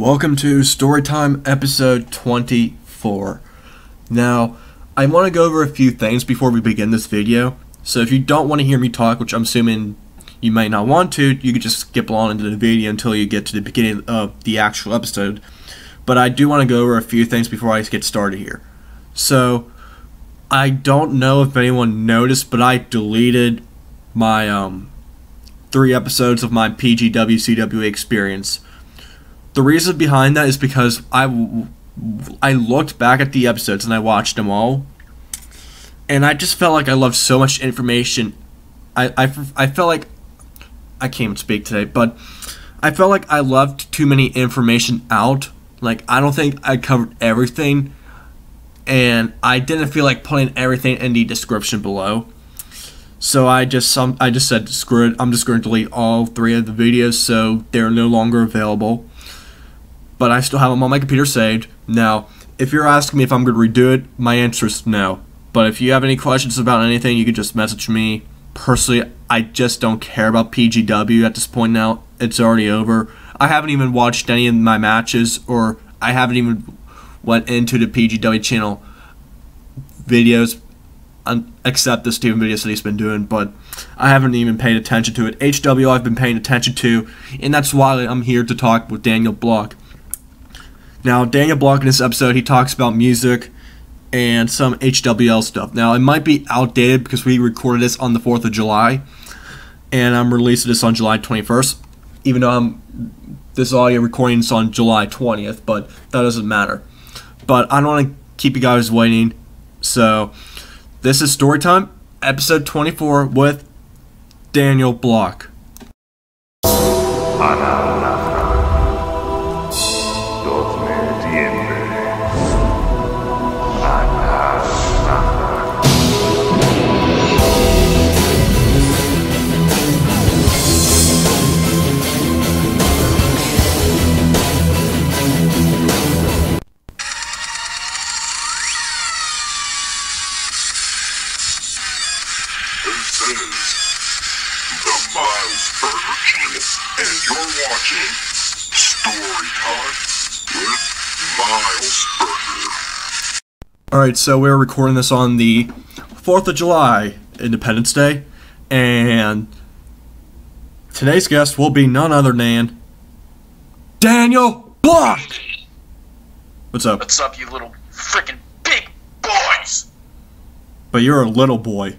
Welcome to Storytime episode 24. Now, I want to go over a few things before we begin this video. So if you don't want to hear me talk, which I'm assuming you might not want to, you could just skip along into the video until you get to the beginning of the actual episode. But I do want to go over a few things before I get started here. So, I don't know if anyone noticed, but I deleted my 3 episodes of my PGW CWA experience. The reason behind that is because I looked back at the episodes and I watched them all, and I just felt like I loved so much information. I felt like I can't even speak today, but I felt like I left too many information out. Like, I don't think I covered everything, and I didn't feel like putting everything in the description below. So I just said, screw it, I'm just going to delete all 3 of the videos so they're no longer available. But I still have them on my computer saved. Now, if you're asking me if I'm going to redo it, my answer is no. But if you have any questions about anything, you can just message me. Personally, I just don't care about PGW at this point now. It's already over. I haven't even watched any of my matches, or I haven't even went into the PGW channel videos, except the Steven videos that he's been doing, but I haven't even paid attention to it. HWL I've been paying attention to, and that's why I'm here to talk with Daniel Block. Now, Daniel Block in this episode, he talks about music and some HWL stuff. Now, it might be outdated because we recorded this on the 4th of July, and I'm releasing this on July 21st, even though this audio recording is on July 20th, but that doesn't matter. But I don't want to keep you guys waiting, so this is Storytime, episode 24 with Daniel Block. And you're watching Storytime with Miles Burger. Alright, so we're recording this on the 4th of July, Independence Day, and today's guest will be none other than Daniel Block! What's up? What's up, you little freaking big boys? But you're a little boy.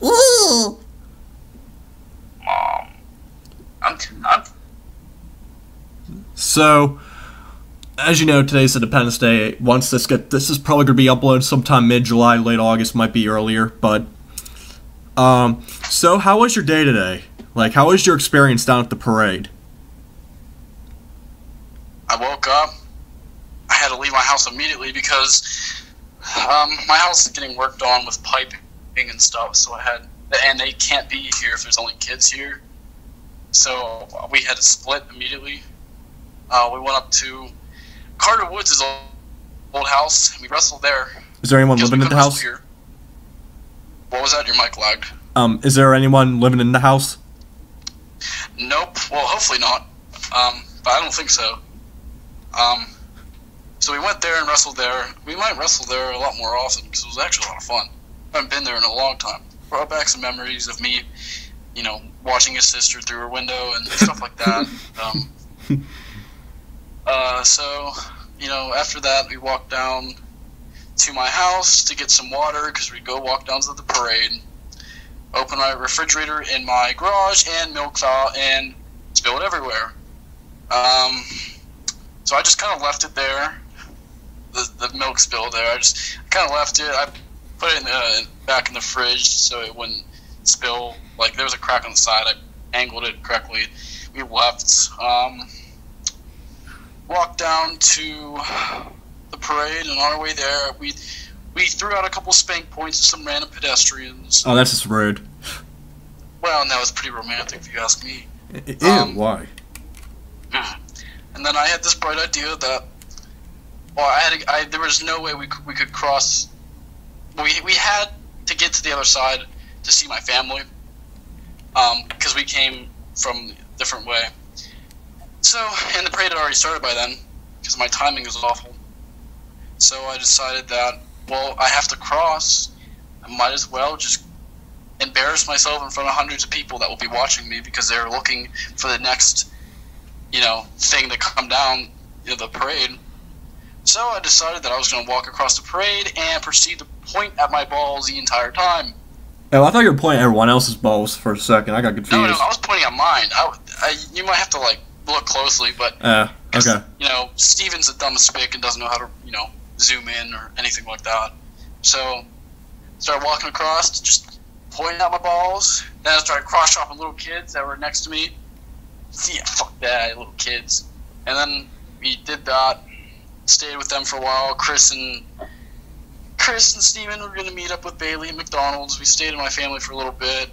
Ooh. I'm So, as you know, today's Independence Day. Once this is probably going to be uploaded sometime mid-July, late August, might be earlier, but so how was your day today? Like, how was your experience down at the parade? I woke up. I had to leave my house immediately because my house is getting worked on with piping and stuff, so and they can't be here if there's only kids here. So we had to split immediately. We went up to Carter Woods' old house, and we wrestled there. Is there anyone living in the house? Here. What was that? Your mic lagged. Is there anyone living in the house? Nope. Well, hopefully not. But I don't think so. So we went there and wrestled there. We might wrestle there a lot more often because it was actually a lot of fun. I haven't been there in a long time. Brought back some memories of me, watching his sister through her window and stuff like that. So, after that, we walked down to my house to get some water because we'd go walk down to the parade, open my refrigerator in my garage, and milk fell and spilled everywhere. So I just kind of left it there, the milk spill there. I kind of left it. I put it back in the fridge so it wouldn't spill. Like, there was a crack on the side. I angled it correctly. We left. Walked down to the parade, and on our way there, we threw out a couple spank points to some random pedestrians. Oh, that's just rude. Well, and that was pretty romantic, if you ask me. Ew, why? And then I had this bright idea that, there was no way we could cross. We had to get to the other side to see my family, because we came from a different way. So, and the parade had already started by then, because my timing was awful. So I decided that, well, I have to cross. I might as well just embarrass myself in front of hundreds of people that will be watching me because they're looking for the next, thing to come down the parade. So I decided that I was going to walk across the parade and proceed to point at my balls the entire time. Oh, I thought you were pointing at everyone else's balls for a second. I got confused. No, I was pointing at mine. You might have to, look closely, but... okay. Steven's a dumb spick and doesn't know how to, zoom in or anything like that. So, started walking across, just pointing at my balls. Then I started cross-shopping little kids that were next to me. Yeah, fuck that, little kids. And then we did that, stayed with them for a while. Chris and Steven were going to meet up with Bailey at McDonald's. We stayed in my family for a little bit.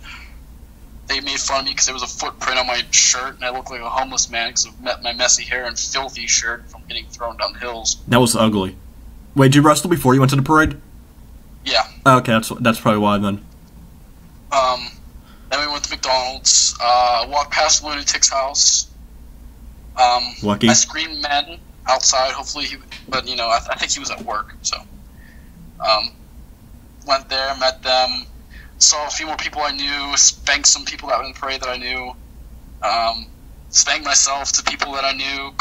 They made fun of me because there was a footprint on my shirt, and I looked like a homeless man because of my messy hair and filthy shirt from getting thrown down hills. That was ugly. Wait, did you wrestle before you went to the parade? Yeah. Okay, that's probably why then. Then we went to McDonald's. Walked past Lunatic's house. Lucky. I screamed men outside. Hopefully, I think he was at work. So, went there, met them. Saw a few more people I knew, spanked some people that were in the parade that I knew, spanked myself to people that I knew,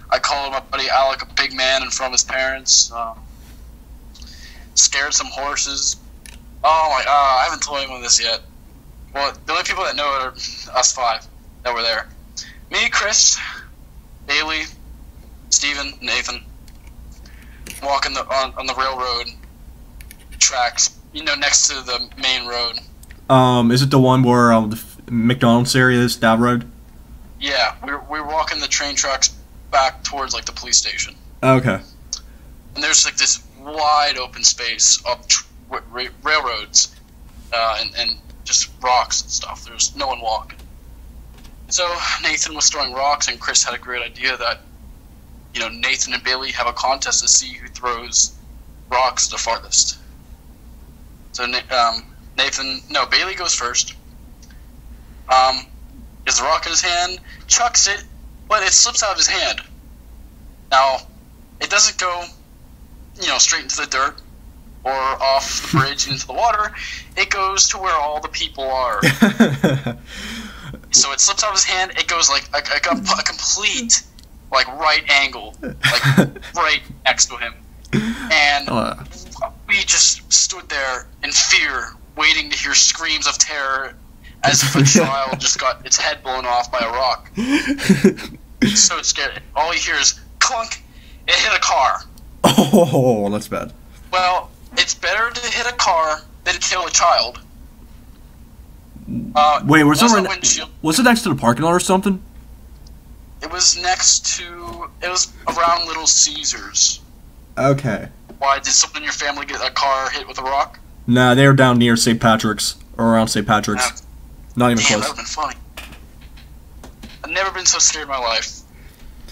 I called my buddy Alec a big man in front of his parents, scared some horses. Oh my, I haven't told anyone this yet. Well, the only people that know it are us five that were there. Me, Chris, Bailey, Steven, Nathan, walking on the railroad tracks. Next to the main road. Is it the one where the McDonald's area is, that road? Yeah, we were walking the train tracks back towards, the police station. Okay. And there's, this wide open space of railroads and just rocks and stuff. There's no one walking. So Nathan was throwing rocks, and Chris had a great idea that, Nathan and Bailey have a contest to see who throws rocks the farthest. So Bailey goes first. Gets the rock in his hand, chucks it, but it slips out of his hand. Now, it doesn't go, straight into the dirt or off the bridge into the water. It goes to where all the people are. So it slips out of his hand. It goes like a complete, right angle, right next to him. And we just stood there in fear, waiting to hear screams of terror as if a child just got its head blown off by a rock. So scared. All you hear is clunk. It hit a car. Oh, that's bad. Well, it's better to hit a car than kill a child. Wait, was it next to the parking lot or something? It was around Little Caesars. Okay. Why, did someone in your family get a car hit with a rock? Nah, they were down near St. Patrick's, or around St. Patrick's. Not even Damn, close. that would've been funny. I've never been so scared in my life.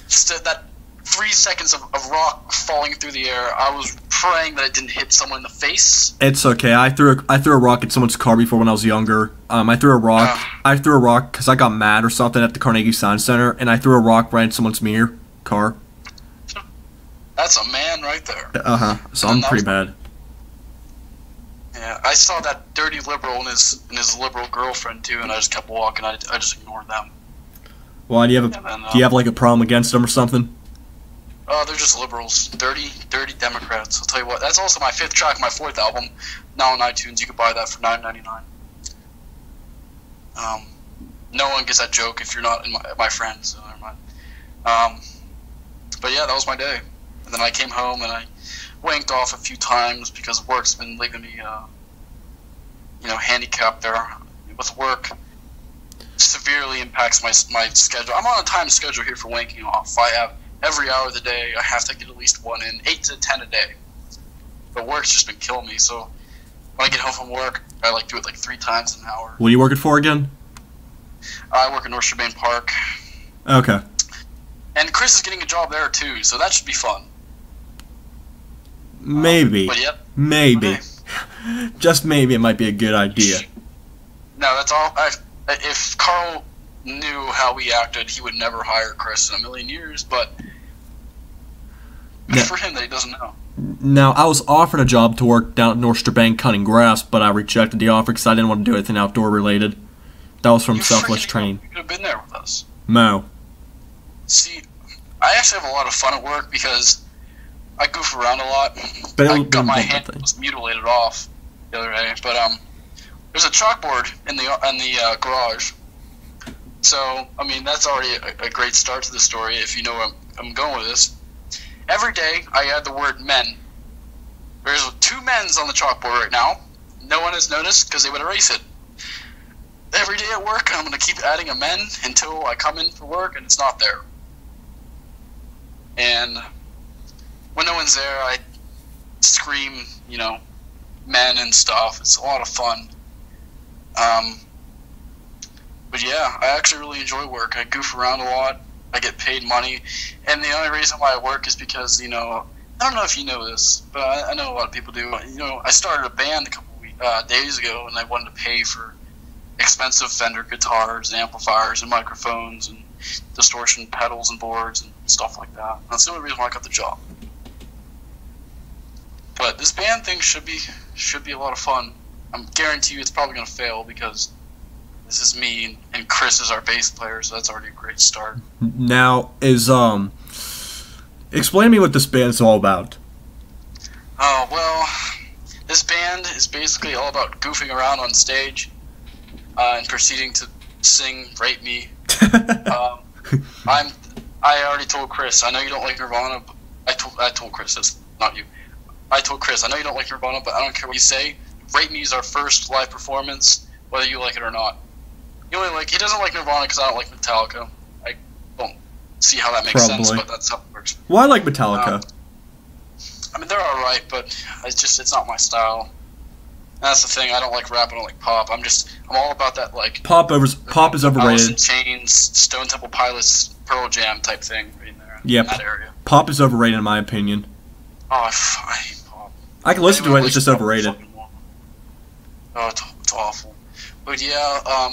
Just that 3 seconds of rock falling through the air, I was praying that it didn't hit someone in the face. It's okay. I threw a rock at someone's car before when I was younger. I threw a rock. I threw a rock because I got mad or something at the Carnegie Science Center, and I threw a rock right at someone's mirror car. That's a man right there. So I'm pretty bad. Yeah, I saw that dirty liberal and his liberal girlfriend too, and I just kept walking. I just ignored them. Why do you have do you have a problem against them or something? Oh, they're just liberals, dirty Democrats. I'll tell you what. That's also my 5th track, my 4th album, now on iTunes. You can buy that for $9.99. No one gets that joke if you're not in my friends. So never mind. But yeah, that was my day. And then I came home and I wanked off a few times because work's been leaving me, handicapped there with work. Severely impacts my schedule. I'm on a time schedule here for wanking off. I have every hour of the day. I have to get at least one in, 8 to 10 a day. But work's just been killing me. So when I get home from work, I do it 3 times an hour. What are you working for again? I work in North Shebane Park. Okay. And Chris is getting a job there too, so that should be fun. Maybe. But yep. Maybe. Okay. Just maybe it might be a good idea. No, that's all. If Carl knew how we acted, he would never hire Chris in a million years, but good for him that he doesn't know. Now, I was offered a job to work down at North Bank cutting grass, but I rejected the offer because I didn't want to do anything outdoor related. That was from Selfless Training. You could have been there with us. No. See, I actually have a lot of fun at work because I goof around a lot. But I got my hand mutilated off the other day, but there's a chalkboard in the garage. So, I mean, that's already a great start to the story if you know where I'm going with this. Every day, I add the word men. There's 2 men's on the chalkboard right now. No one has noticed because they would erase it. Every day at work, I'm going to keep adding a men until I come in for work and it's not there. And when no one's there, I scream, you know, men and stuff. It's a lot of fun. But yeah, I actually really enjoy work. I goof around a lot. I get paid money. And the only reason why I work is because, you know, I don't know if you know this, but I know a lot of people do. You know, I started a band a couple days ago, and I wanted to pay for expensive Fender guitars and amplifiers and microphones and distortion pedals and boards and stuff like that. That's the only reason why I got the job. But this band thing should be a lot of fun. I'm guarantee you it's probably going to fail because this is me and Chris is our bass player, so that's already a great start. Now, explain to me what this band's all about. Oh, well, this band is basically all about goofing around on stage and proceeding to sing "Rape Me." I already told Chris. I know you don't like Nirvana. But I told Chris this, not you. I told Chris. I know you don't like Nirvana, but I don't care what you say. "Rape Me" is our first live performance, whether you like it or not. He doesn't like Nirvana because I don't like Metallica. I don't see how that makes sense, but that's how it works. Well, I like Metallica. I mean, they're alright, but it's not my style. And that's the thing. I don't like rap. I don't like pop. I'm all about that, like, Pop is overrated. Alice in Chains, Stone Temple Pilots, Pearl Jam type thing in there. Yeah, in that area. Pop is overrated in my opinion. Oh, I hate pop. I can listen to it. It's just overrated. Oh, it's awful. But yeah,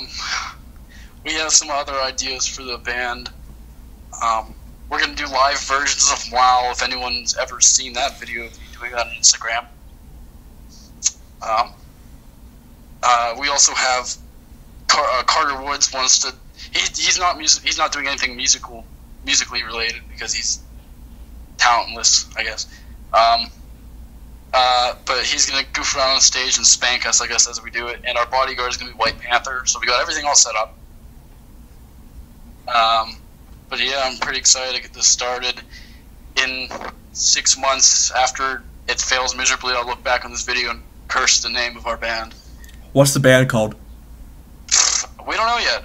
we have some other ideas for the band. We're going to do live versions of WoW, if anyone's ever seen that video of me doing that on Instagram. We also have Carter Woods wants to. He's not doing anything musically related because he's talentless, I guess. But he's gonna goof around on stage and spank us, I guess, as we do it. And our bodyguard is gonna be White Panther, so we got everything all set up. But yeah, I'm pretty excited to get this started. In 6 months after it fails miserably, I'll look back on this video and curse the name of our band. What's the band called? We don't know yet.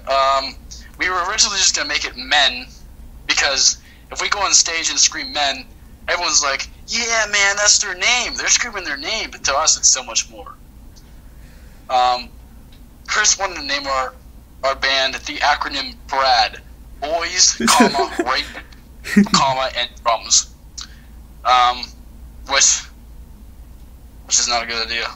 We were originally just gonna make it Men, because if we go on stage and scream Men, everyone's like, yeah, man, that's their name. They're screaming their name, but to us, it's so much more. Chris wanted to name our band the acronym BRAD. Boys, comma, rape, comma, and drums. Which is not a good idea.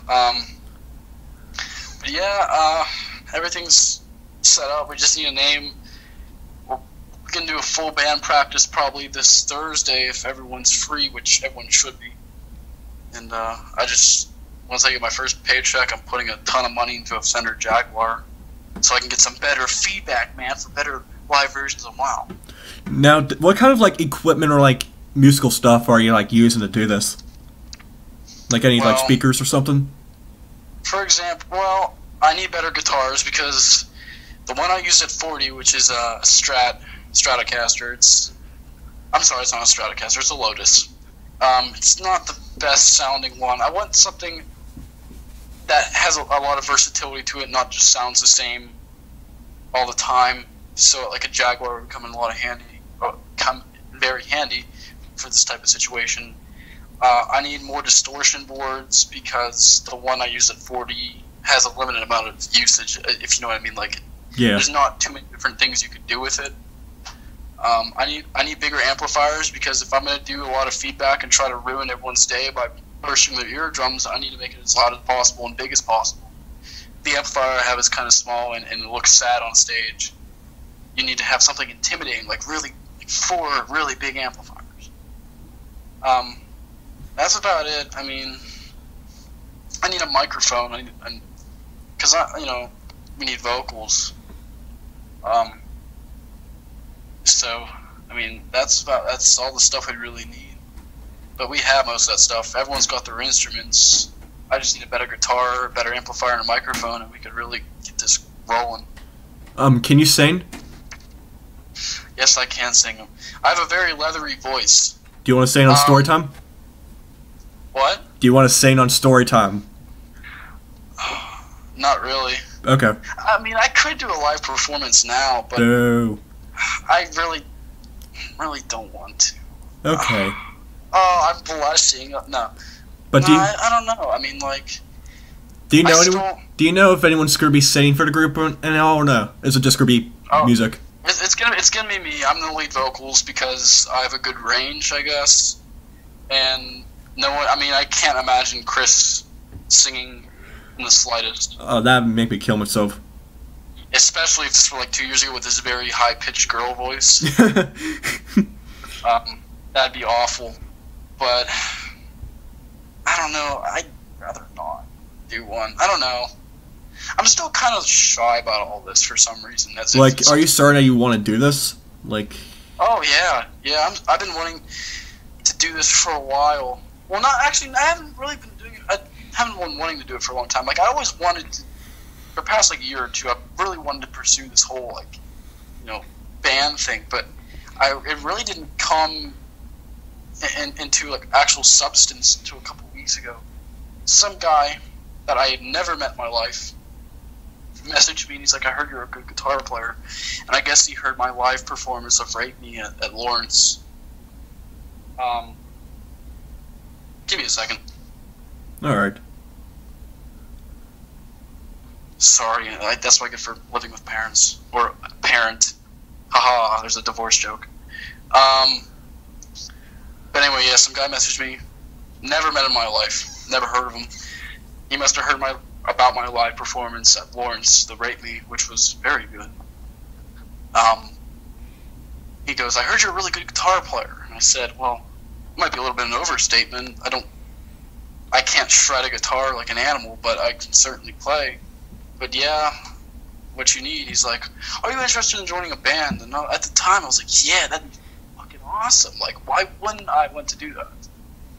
But yeah, everything's set up. We just need a name. We're going to do a full band practice probably this Thursday if everyone's free, which everyone should be. And once I get my first paycheck, I'm putting a ton of money into a Fender Jaguar so I can get some better feedback, man, for better live versions of WoW. Now, what kind of like equipment or like musical stuff are you like using to do this? Like any like speakers or something? For example, well, I need better guitars because the one I used at 40, which is a Stratocaster, I'm sorry, it's not a Stratocaster, it's a Lotus. It's not the best sounding one. I want something that has a lot of versatility to it, not just sounds the same all the time. So like a Jaguar would come in very handy for this type of situation. I need more distortion boards because the one I use at 40 has a limited amount of usage, if you know what I mean. Like, yeah, there's not too many different things you could do with it. I need bigger amplifiers because if I'm going to do a lot of feedback and try to ruin everyone's day by bursting their eardrums, I need to make it as loud as possible and big as possible. The amplifier I have is kind of small and it looks sad on stage. you need to have something intimidating, like really, like 4 really big amplifiers. That's about it. I mean, I need a microphone, because we need vocals. So I mean, that's all the stuff we really need. But we have most of that stuff. Everyone's got their instruments. I just need a better guitar, a better amplifier, and a microphone, and we could really get this rolling. Can you sing? Yes, I can sing. I have a very leathery voice. Do you want to sing on Storytime? What? Do you want to sing on Storytime? Not really. Okay. I mean, I could do a live performance now, but Boo. I really don't want to. Okay. Oh, I'm blushing. No. But no, I don't know. I mean, like... Do you know anyone? Do you know if anyone's going to be singing for the group and all, or no? Is it just going to be music? It's gonna be me. I'm the lead vocals because I have a good range, I guess. And no one. I mean, I can't imagine Chris singing in the slightest. Oh, that would make me kill myself. Especially if this were like 2 years ago with this very high-pitched girl voice. That'd be awful. But I don't know. I'd rather not do one. I don't know. I'm still kind of shy about all this for some reason. That's like, are you certain that you want to do this? Like, oh yeah. I've been wanting to do this for a while. Well, not actually. I haven't really been doing it. I haven't been wanting to do it for a long time. Like, I always wanted to. For the past like year or two, I really wanted to pursue this whole like, band thing, but it really didn't come into like actual substance until a couple weeks ago. Some guy that I had never met in my life messaged me, and he's like, I heard you're a good guitar player. And I guess he heard my live performance of Rape Me at Lawrence. Give me a second. Alright. Sorry, that's what I get for living with parents. Or parent. Haha, there's a divorce joke. But anyway, yeah, some guy messaged me. Never met him in my life. Never heard of him. He must have heard about my live performance at Lawrence, the Rape Me, which was very good. He goes, I heard you're a really good guitar player. And I said, well, it might be a little bit of an overstatement. I can't shred a guitar like an animal, but I can certainly play. But yeah, what you need? He's like, are you interested in joining a band? And at the time, I was like, yeah, that'd be fucking awesome. Like, why wouldn't I want to do that?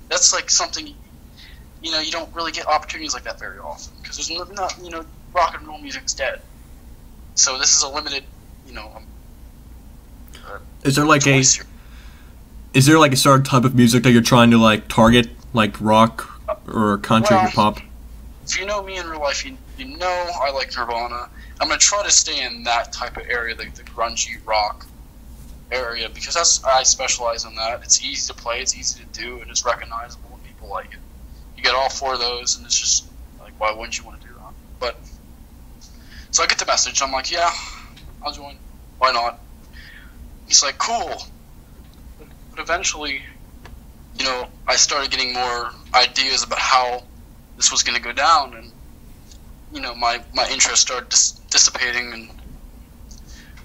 That's like something, you don't really get opportunities like that very often, because there's not, rock and roll music's dead. So this is a limited, is there like a certain type of music that you're trying to like target, like rock or country or pop? If you know me in real life, you know I like Nirvana. I'm gonna try to stay in that type of area, the grungy rock area, because I specialize in that. It's easy to play, it's easy to do, and it's recognizable, and people like it. You get all 4 of those, and it's just like, why wouldn't you want to do that? But so I get the message. I'm like, yeah, I'll join. Why not? He's like, cool. But eventually, I started getting more ideas about how this was going to go down, and my interest started dissipating. And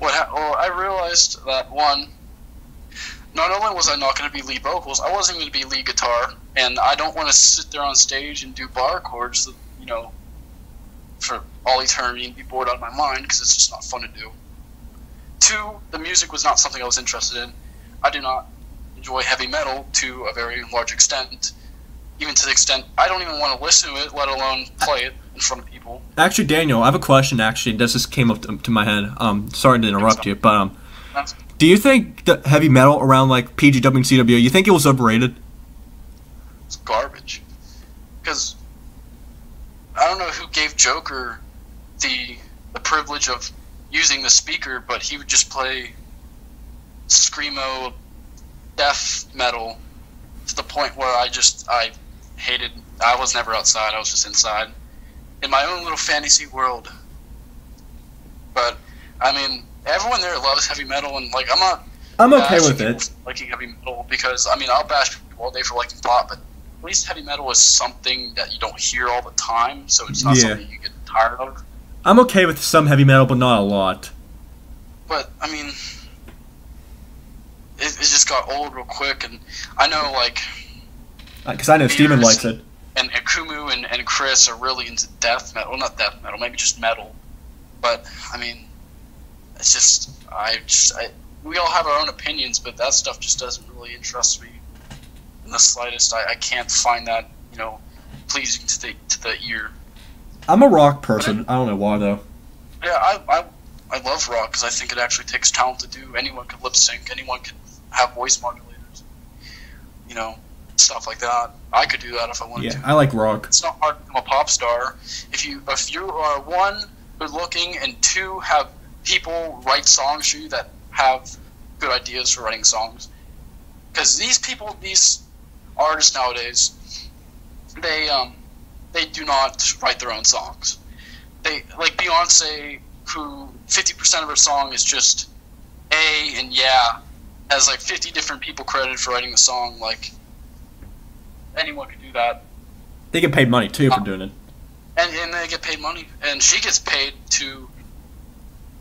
I realized that, one, not only was I not going to be lead vocals, I wasn't going to be lead guitar, and I don't want to sit there on stage and do bar chords that, for all eternity and be bored out of my mind, because it's just not fun to do. 2, the music was not something I was interested in. I do not enjoy heavy metal to a very large extent, even to the extent I don't even want to listen to it, let alone play it in front of people. Actually, Daniel, I have a question. Actually, this just came up to my head. Sorry to interrupt you, but do you think the heavy metal around like PGW and CW, you think it was overrated? It's garbage. Because I don't know who gave Joker the privilege of using the speaker, but he would just play screamo death metal to the point where I hated. I was never outside. I was just inside in my own little fantasy world. But I mean, everyone there loves heavy metal, and like I'm okay with it liking heavy metal, because I'll bash people all day for liking pop, but at least heavy metal is something that you don't hear all the time, so it's not something you get tired of. I'm okay with some heavy metal, but not a lot. But I mean, it just got old real quick, and I know like. Because I know Steven likes it. And Kumu and Chris are really into death metal. Well, not death metal, maybe just metal. But I mean, it's just we all have our own opinions, but that stuff just doesn't really interest me in the slightest. I can't find that, you know, pleasing to the ear. I'm a rock person. I don't know why though. Yeah, I love rock because I think it actually takes talent to do. Anyone can lip sync. Anyone can have voice modulators. You know, stuff like that. I could do that if I wanted to. Yeah, I like rock. It's not hard to become a pop star if you are one, good looking, and two, have people write songs for you that have good ideas for writing songs. Because these artists nowadays, they do not write their own songs. They, like Beyonce, who 50% of her song is just A and yeah, has like 50 different people credited for writing the song. Like, anyone can do that. They get paid money too for doing it. And they get paid money. And she gets paid to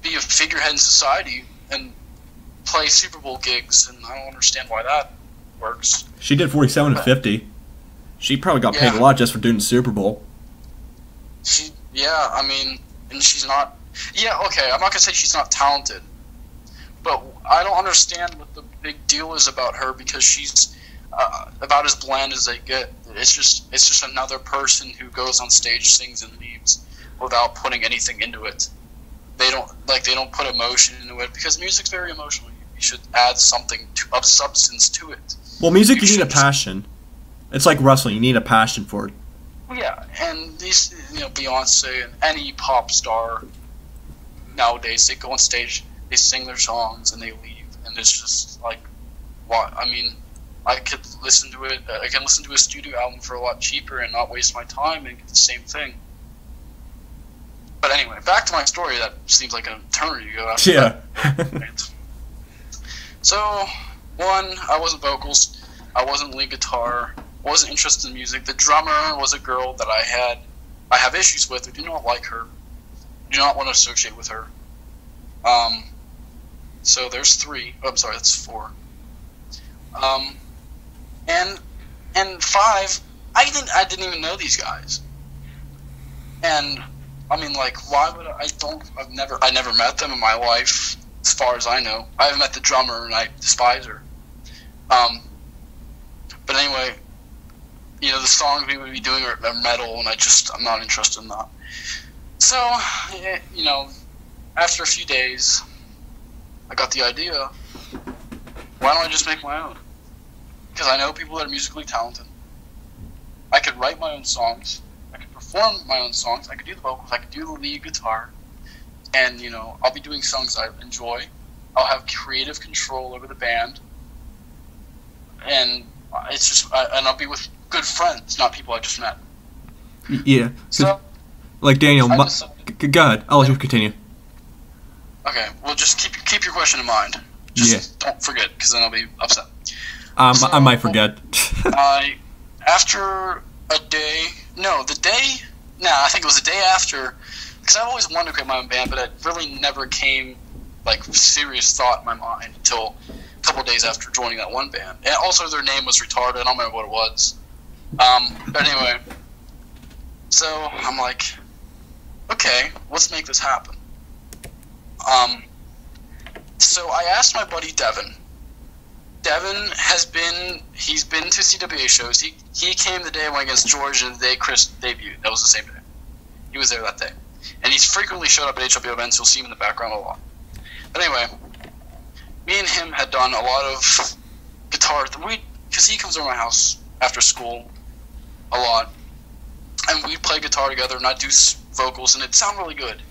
be a figurehead in society and play Super Bowl gigs, and I don't understand why that works. She did 47 and 50. She probably got paid a lot just for doing the Super Bowl. Yeah, I mean, and she's not... Yeah, okay, I'm not going to say she's not talented, but I don't understand what the big deal is about her, because she's about as bland as they get. It's just another person who goes on stage, sings, and leaves without putting anything into it. They don't put emotion into it, because music's very emotional. You should add something of substance to it. Well, music, you need a passion. It's like wrestling. You need a passion for it. Yeah, and these, you know, Beyonce and any pop star nowadays, they go on stage, they sing their songs, and they leave, and it's just like, what? I mean, I could listen to it. I can listen to a studio album for a lot cheaper and not waste my time and get the same thing. But anyway, back to my story. That seems like an eternity ago. After that. So, one, I wasn't vocals. I wasn't lead guitar. Wasn't interested in music. The drummer was a girl that I have issues with. I do not like her. I do not want to associate with her. So there's 3. Oh, I'm sorry, that's 4. And 5, I didn't even know these guys. And I mean, like, why would I never met them in my life, as far as I know. I haven't met the drummer, and I despise her. But anyway, you know, the songs we would be doing are metal, and I'm not interested in that. So, you know, after a few days, I got the idea, why don't I just make my own? Because I know people that are musically talented. I could write my own songs. I could perform my own songs. I could do the vocals. I could do the lead guitar. And, you know, I'll be doing songs I enjoy. I'll have creative control over the band. And and I'll be with good friends, not people I just met. Yeah. So, like Daniel, go ahead. I'll let you continue. Okay, well, just keep your question in mind. Just don't forget, because then I'll be upset. I might forget. After a day, I think it was the day after, because I've always wanted to create my own band, but it really never came, like, serious thought in my mind until a couple days after joining that one band. And also, their name was retarded. I don't remember what it was. But anyway, so I'm like, okay, let's make this happen. So I asked my buddy Devin. Devin he's been to CWA shows. He came the day I went against George and the day Chris debuted. That was the same day. He was there that day. And he's frequently showed up at HWL events. You'll see him in the background a lot. But anyway, me and him had done a lot of guitar, because he comes over my house after school a lot. And we'd play guitar together, and I'd do vocals, and it'd sound really good.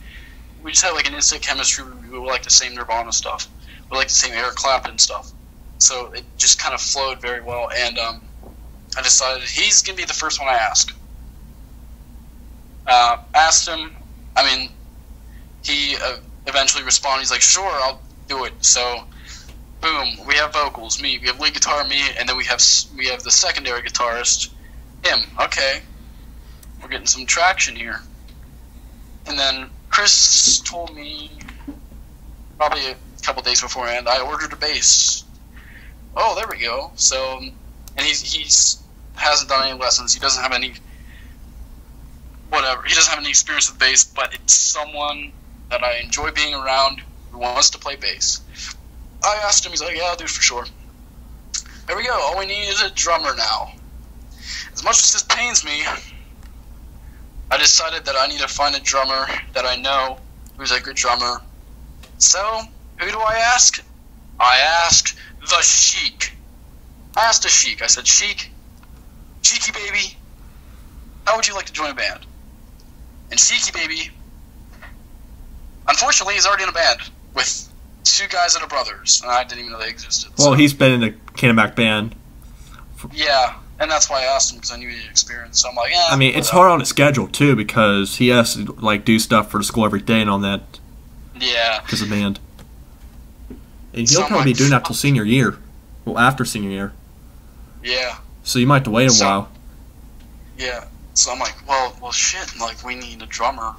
We just had like an instant chemistry. We would like the same Nirvana stuff. We like the same Eric Clapton stuff. So it just kind of flowed very well, and I decided he's going to be the first one I ask. Asked him, I mean, he eventually responded. He's like, sure, I'll do it. So, boom, we have vocals, me. We have lead guitar, me, and then we have the secondary guitarist, him. Okay, we're getting some traction here. And then Chris told me probably a couple days beforehand, I ordered a bass. Oh, there we go. So, and he's hasn't done any lessons. He doesn't have any, whatever. He doesn't have any experience with bass, but it's someone that I enjoy being around who wants to play bass. I asked him, he's like, yeah, I'll do it for sure. There we go. All we need is a drummer now. As much as this pains me, I decided that I need to find a drummer that I know who's a good drummer. So, who do I ask? I asked the Sheik. I asked the Sheik. I said, Sheik, Sheiky baby, how would you like to join a band? And Sheiky baby, unfortunately, he's already in a band with two guys that are brothers, and I didn't even know they existed. Well, so. he's been in a Canterbury band. Yeah, and that's why I asked him, because I knew he had experience. So I'm like, I mean, it's hard on his schedule, too, because he has to, like, do stuff for the school every day and on that. Yeah. Because of the band. And So he'll I'm probably like, be doing that till senior year. Well, after senior year. Yeah. So you might have to wait a while. Yeah. So I'm like, well, shit. Like, we need a drummer,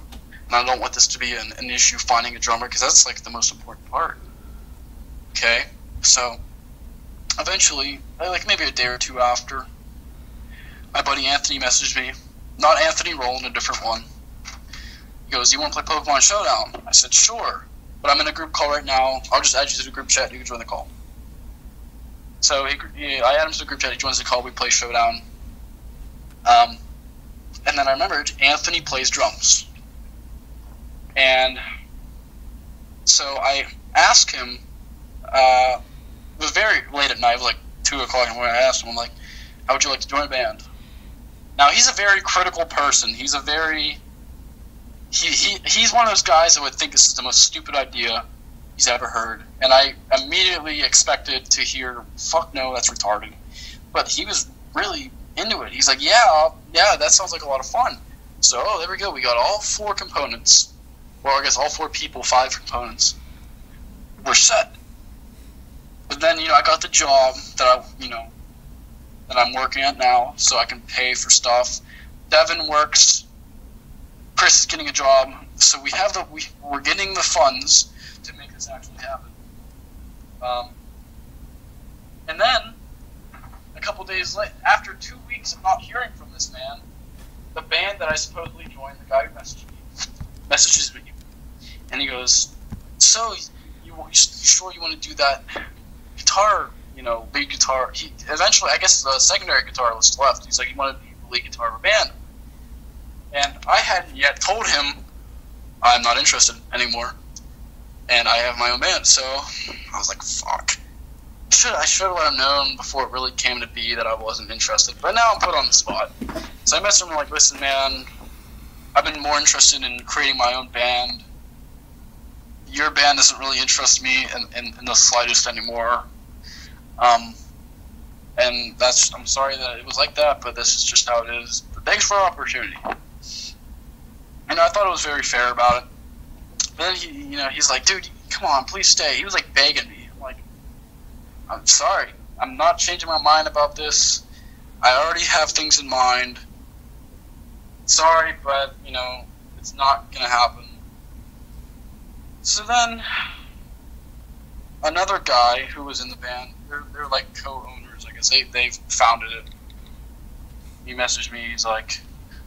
and I don't want this to be an issue finding a drummer, because that's like the most important part. Okay. So eventually, like maybe a day or two after, my buddy Anthony messaged me. Not Anthony Rowland, a different one. He goes, "You want to play Pokemon Showdown?" I said, "Sure, but I'm in a group call right now. I'll just add you to the group chat. You can join the call." So I add him to the group chat. He joins the call. We play Showdown. And then I remembered Anthony plays drums. And so I asked him, it was very late at night, it was like 2 o'clock in the morning. I asked him, I'm like, how would you like to join a band? Now, he's a very critical person. He's a very, he's one of those guys that would think this is the most stupid idea he's ever heard. And I immediately expected to hear, fuck no, that's retarded. But he was really into it. He's like, yeah, that sounds like a lot of fun. So, there we go. We got all 4 components. Well, I guess all 4 people, 5 components. We're set. But then, I got the job that that I'm working at now, so I can pay for stuff. Devin works. Chris is getting a job. So we're getting the funds to make this actually happen. And then, a couple days later, after 2 weeks of not hearing from this man, the band that I supposedly joined, the guy who messages me, and he goes, "So, you sure you want to do that guitar, lead guitar?" He eventually, I guess the secondary guitarist left. He's like, "He wanted to be the lead guitar of a band," and I hadn't yet told him I'm not interested anymore, and I have my own band. So I was like, "Fuck." I should have let him know before it really came to be that I wasn't interested. But now I'm put on the spot. So I messaged him like, "Listen, man, I've been more interested in creating my own band. Your band doesn't really interest me in the slightest anymore. And I'm sorry that it was like that, but this is just how it is. But thanks for the opportunity." And I thought it was very fair about it. But then he's like, "Dude, come on, please stay." He was like begging me. I'm like, "I'm sorry. I'm not changing my mind about this. I already have things in mind. Sorry, but, it's not going to happen." So then, another guy who was in the band, they're like co-owners, I guess. They founded it. He messaged me. He's like,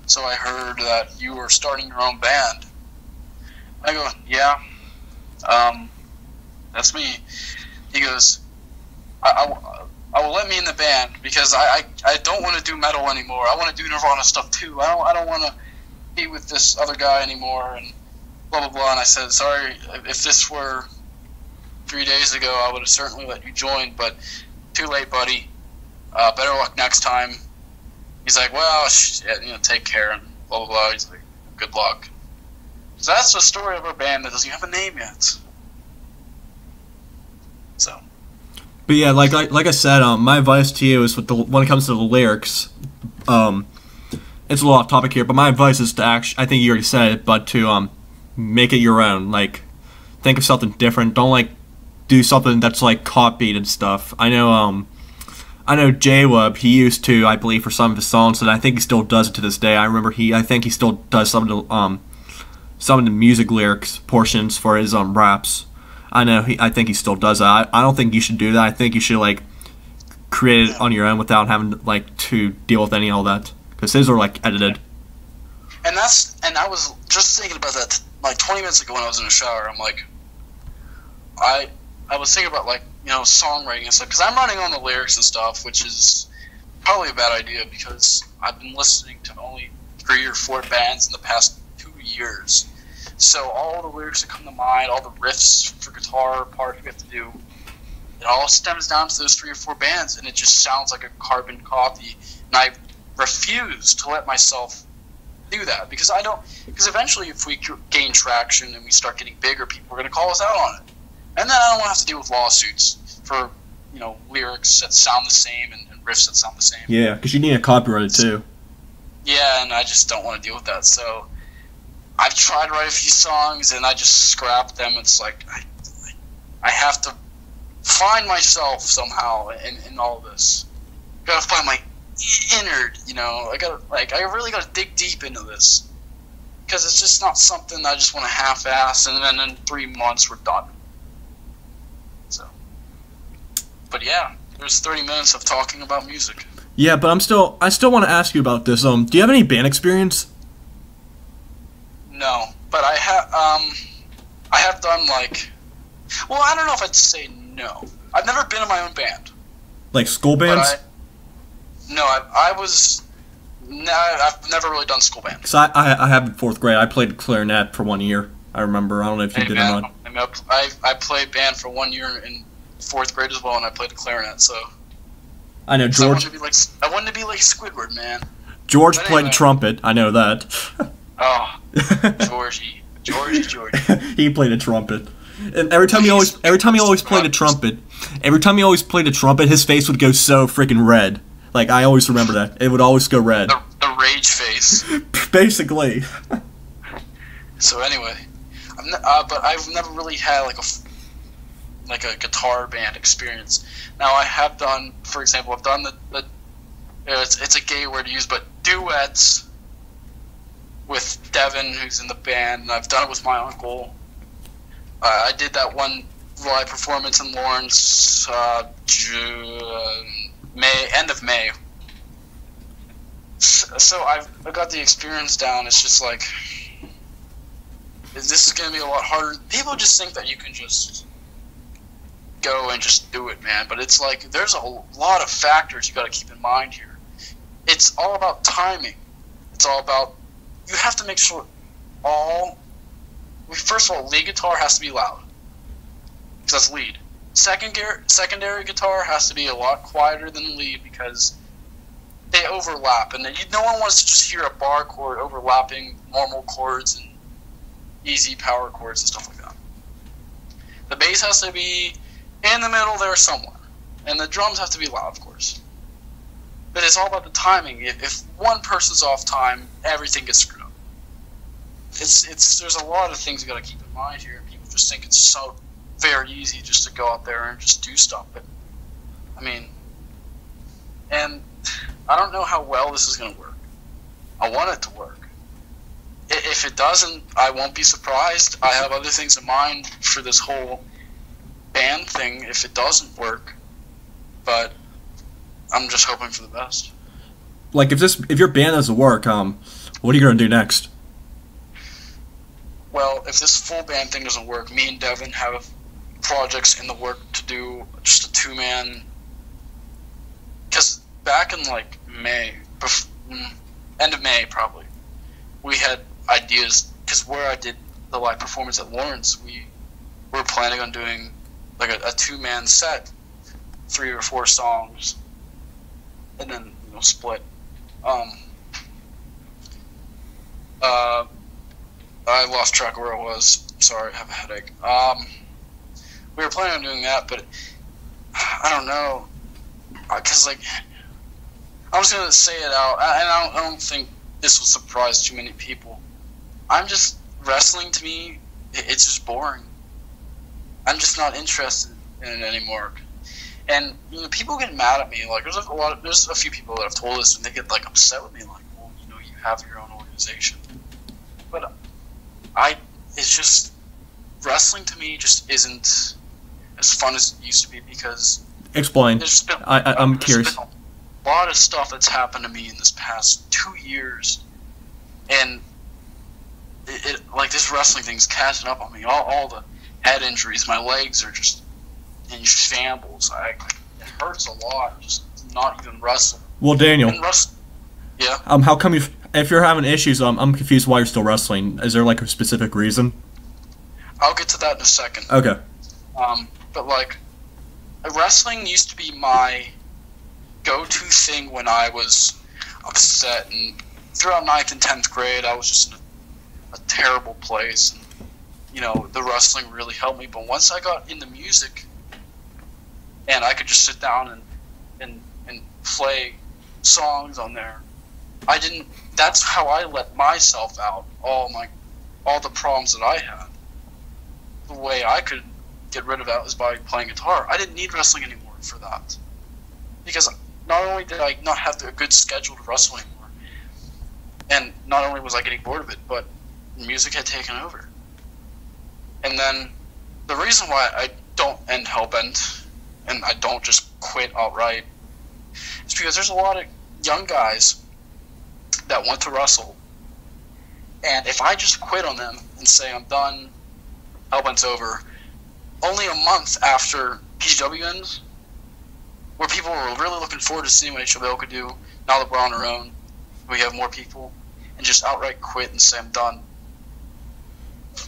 "So I heard that you were starting your own band." I go, "Yeah, that's me." He goes, I will let me in the band because I don't want to do metal anymore. I want to do Nirvana stuff too. I don't want to be with this other guy anymore," and blah blah blah. And I said, "Sorry, if this were 3 days ago, I would have certainly let you join, but too late, buddy. Better luck next time." He's like, "Well, take care," and blah blah blah. He's like, "Good luck." So that's the story of our band that doesn't have a name yet. So. But yeah, like I said, my advice to you is when it comes to the lyrics, it's a little off topic here, but my advice is to I think you already said it, but to make it your own. Like, think of something different. Don't do something that's copied and stuff. I know J-Wub, he used to, I believe, for some of his songs, and I think he still does it to this day. I think he still does some of the music lyrics portions for his raps. I know. I think he still does that. I don't think you should do that. I think you should like create it on your own without having like to deal with any of all that, because his are like edited. And I was just thinking about that like 20 minutes ago when I was in the shower. I'm like, I was thinking about like, you know, songwriting and stuff, because I'm running on the lyrics and stuff, which is probably a bad idea because I've been listening to only 3 or 4 bands in the past 2 years. So all the lyrics that come to mind, all the riffs for guitar parts we have to do, it all stems down to those 3 or 4 bands, and it just sounds like a carbon copy. And I refuse to let myself do that, because eventually if we gain traction and we start getting bigger, people are going to call us out on it. And then I don't want to have to deal with lawsuits for, you know, lyrics that sound the same and riffs that sound the same. Yeah, because you need a copyright too. Yeah, and I just don't want to deal with that. So I've tried to write a few songs and I just scrap them. It's like I have to find myself somehow in all this. Gotta find my innard, you know. I really gotta dig deep into this, because it's just not something I just want to half-ass and then in 3 months we're done. So, but yeah, there's 30 minutes of talking about music. Yeah, but I still want to ask you about this. Do you have any band experience? No, but I have done like, well, I don't know if I'd say no. I've never been in my own band. Like school bands? I've never really done school band. Cause I have in 4th grade. I played clarinet for 1 year. I remember. I don't know if you did or not. I mean, I played band for 1 year in 4th grade as well, and I played the clarinet. So I know George. I wanted to be like Squidward, man. George played trumpet. I know that. Oh, Georgie. He played a trumpet. And every time he always played a trumpet, his face would go so freaking red. Like, I always remember that. It would always go red. The rage face. Basically. So anyway, but I've never really had like a guitar band experience. Now I have done, for example, I've done it's a gay word to use, but duets with Devin, who's in the band, and I've done it with my uncle. I did that one live performance in Lawrence, end of May. So I got the experience down. It's just like, this is going to be a lot harder. People just think that you can just go and just do it, man. But it's like, there's a lot of factors you got to keep in mind here. It's all about timing. It's all about, you have to make sure first of all, lead guitar has to be loud, because that's lead. Secondary guitar has to be a lot quieter than lead, because they overlap, and no one wants to just hear a bar chord overlapping normal chords and easy power chords and stuff like that. The bass has to be in the middle there somewhere, and the drums have to be loud, of course. But it's all about the timing. If one person's off time, everything gets screwed up. There's a lot of things you got to keep in mind here. People just think it's so very easy just to go out there and just do stuff. But I mean, and I don't know how well this is going to work. I want it to work. If it doesn't, I won't be surprised. I have other things in mind for this whole band thing if it doesn't work. But I'm just hoping for the best. Like, if your band doesn't work, what are you going to do next? Well, if this full band thing doesn't work, me and Devin have projects in the work to do just a 2-man. Because back in like May, end of May probably, we had ideas. Because where I did the live performance at Lawrence, we were planning on doing like a 2-man set, 3 or 4 songs, and then split. I lost track of where I was. Sorry, I have a headache. We were planning on doing that, but I don't know, because like, I'm just gonna say it out, and I don't think this will surprise too many people. Wrestling to me, it's just boring. I'm just not interested in it anymore. And people get mad at me. Like, there's a few people that have told us, and they get like upset with me. Like, well, you have your own organization. But it's just wrestling to me just isn't as fun as it used to be because Explain. I'm curious. Been a lot of stuff that's happened to me in this past 2 years, and it like this wrestling thing's catching up on me. All the head injuries, my legs are just in shambles. It hurts a lot just not even wrestle. Well, Daniel. Yeah. How come if you're having issues? I'm confused why you're still wrestling. Is there like a specific reason? I'll get to that in a second. Okay. But like, wrestling used to be my go-to thing when I was upset, and throughout 9th and 10th grade, I was just in a terrible place. And, you know, the wrestling really helped me. But once I got into music, and I could just sit down and play songs on there, that's how I let myself out all the problems that I had. The way I could get rid of that was by playing guitar. I didn't need wrestling anymore for that, because not only did I not have a good schedule to wrestle anymore, and not only was I getting bored of it, but music had taken over. And then the reason why I don't end Hellbent and I don't just quit outright is because there's a lot of young guys that want to wrestle, and if I just quit on them and say I'm done, Hellbent's over, only a month after PGW ends, where people were really looking forward to seeing what HWL could do, now that we're on our own, we have more people, and just outright quit and say I'm done,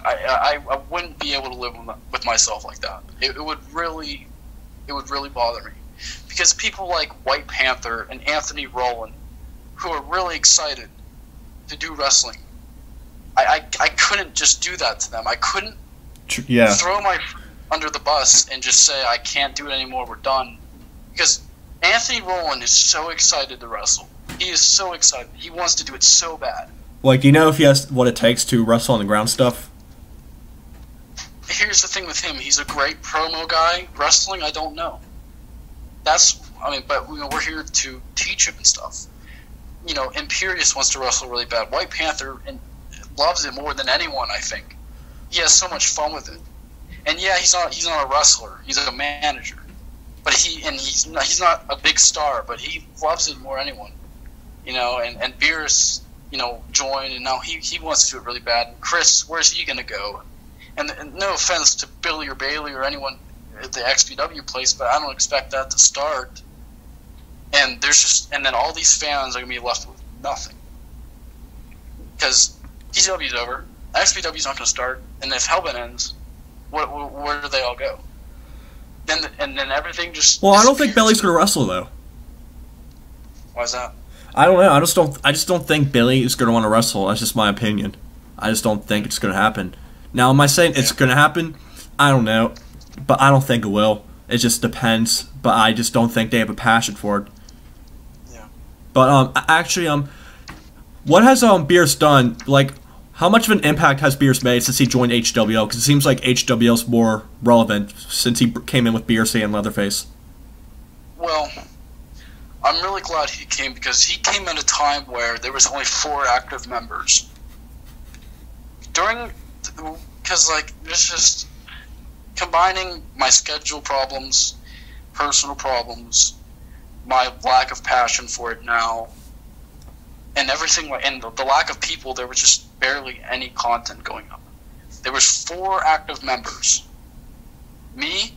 I wouldn't be able to live with myself like that. It would really bother me, because people like White Panther and Anthony Rowland, who are really excited to do wrestling, I couldn't just do that to them. I couldn't throw my under the bus and just say I can't do it anymore, we're done. Because Anthony Rowland is so excited to wrestle. He is so excited. He wants to do it so bad. Like, do you know if he has what it takes to wrestle on the ground stuff? Here's the thing with him. He's a great promo guy. Wrestling, I don't know. But we're here to teach him and stuff. You know, Imperious wants to wrestle really bad. White Panther loves it more than anyone, I think. He has so much fun with it. And yeah, he's not a wrestler. He's a manager. But he's not a big star, but he loves it more than anyone. You know, and Beerus, you know, joined, and now he wants to do it really bad. And Chris, where's he gonna go? And no offense to Billy or Bailey or anyone at the XPW place, but I don't expect that to start. And then all these fans are gonna be left with nothing, because PGW's over, XPW's not gonna start, and if Hellbent ends, where do they all go? And then everything just. Well, I don't think Billy's gonna wrestle though. Why is that? I don't know. I just don't think Billy is gonna want to wrestle. That's just my opinion. I just don't think it's gonna happen. Now, am I saying it's gonna happen? I don't know, but I don't think it will. It just depends. But I just don't think they have a passion for it. Yeah. But actually, what has Beerus done? Like, how much of an impact has Beerus made since he joined HWL? Because it seems like HWL's more relevant since he came in with Beerus and Leatherface. Well, I'm really glad he came, because he came at a time where there was only 4 active members. Because like, it's just combining my schedule problems, personal problems, my lack of passion for it now, and everything, and the lack of people. There was just barely any content going up. There was 4 active members: me,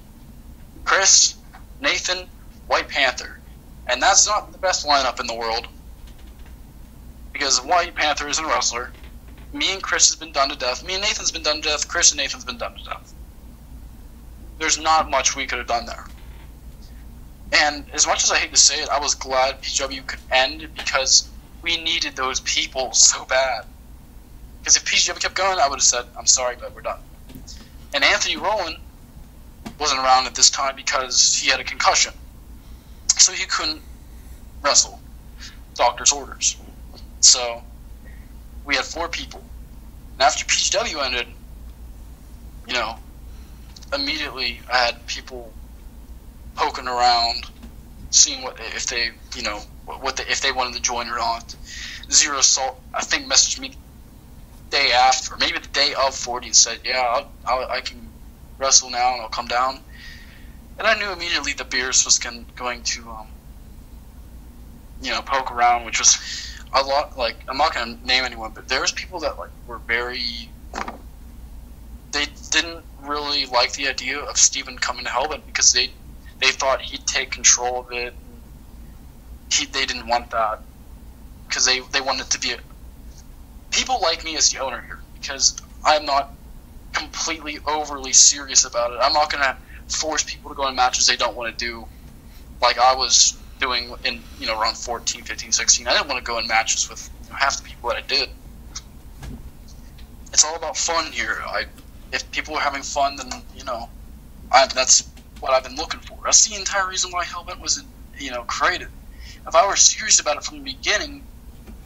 Chris, Nathan, White Panther, and that's not the best lineup in the world, because White Panther isn't a wrestler. Me and Chris has been done to death. Me and Nathan's been done to death. Chris and Nathan's been done to death. There's not much we could have done there. And as much as I hate to say it, I was glad PGW could end, because we needed those people so bad. Because if PGW kept going, I would have said, I'm sorry, but we're done. And Anthony Rowland wasn't around at this time because he had a concussion. So he couldn't wrestle. Doctor's orders. So we had 4 people. And after PGW ended, you know, immediately I had people poking around, seeing if they, you know, if they wanted to join or not. Zero Salt, I think, messaged me day after, or maybe the day of 40, and said, yeah, I can wrestle now and I'll come down. And I knew immediately the Beerus was going to, poke around, which was a lot, like, I'm not going to name anyone, but there was people that, like, were very, they didn't really like the idea of Steven coming to Hellbent because they thought he'd take control of it. They didn't want that because they wanted to be people like me as the owner here, because I'm not completely overly serious about it. I'm not going to force people to go in matches they don't want to do, like I was doing in around 14, 15, 16. I didn't want to go in matches with half the people that I did. It's all about fun here. If people are having fun, then that's what I've been looking for. That's the entire reason why Hellbent was created. If I were serious about it from the beginning,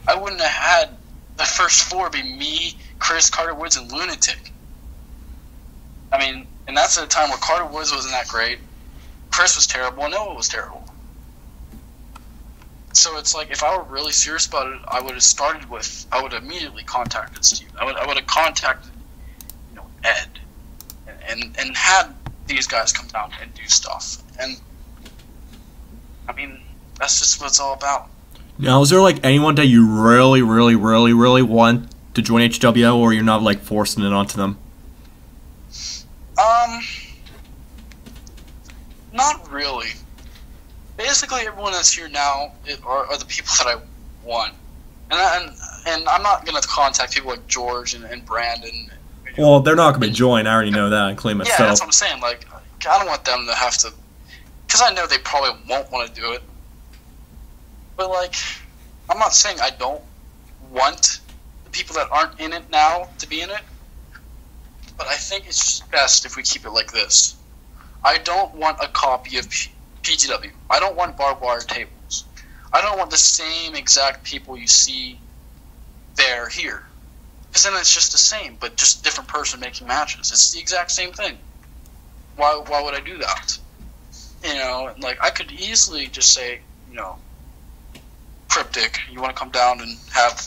I wouldn't have had the first four be me, Chris, Carter Woods, and Lunatic. I mean, and that's at a time where Carter Woods wasn't that great, Chris was terrible, and Noah was terrible. So it's like, if I were really serious about it, I would have immediately contacted Steve. I would have contacted, Ed, and had these guys come down and do stuff. And I mean, that's just what it's all about. Now, is there like anyone that you really, really, really, really want to join HWL, or you're not like forcing it onto them? Not really. Basically, everyone that's here now are the people that I want, and I'm not gonna contact people like George and Brandon. Well, they're not gonna be joined. I already know that, including myself. Yeah, that's what I'm saying. Like, I don't want them to have to, because I know they probably won't want to do it. But like, I'm not saying I don't want the people that aren't in it now to be in it. But I think it's just best if we keep it like this. I don't want a copy of PGW. I don't want barbed wire tables. I don't want the same exact people you see there here. Because then it's just the same, but just a different person making matches. It's the exact same thing. Why would I do that? Like, I could easily just say, Cryptic, you want to come down and have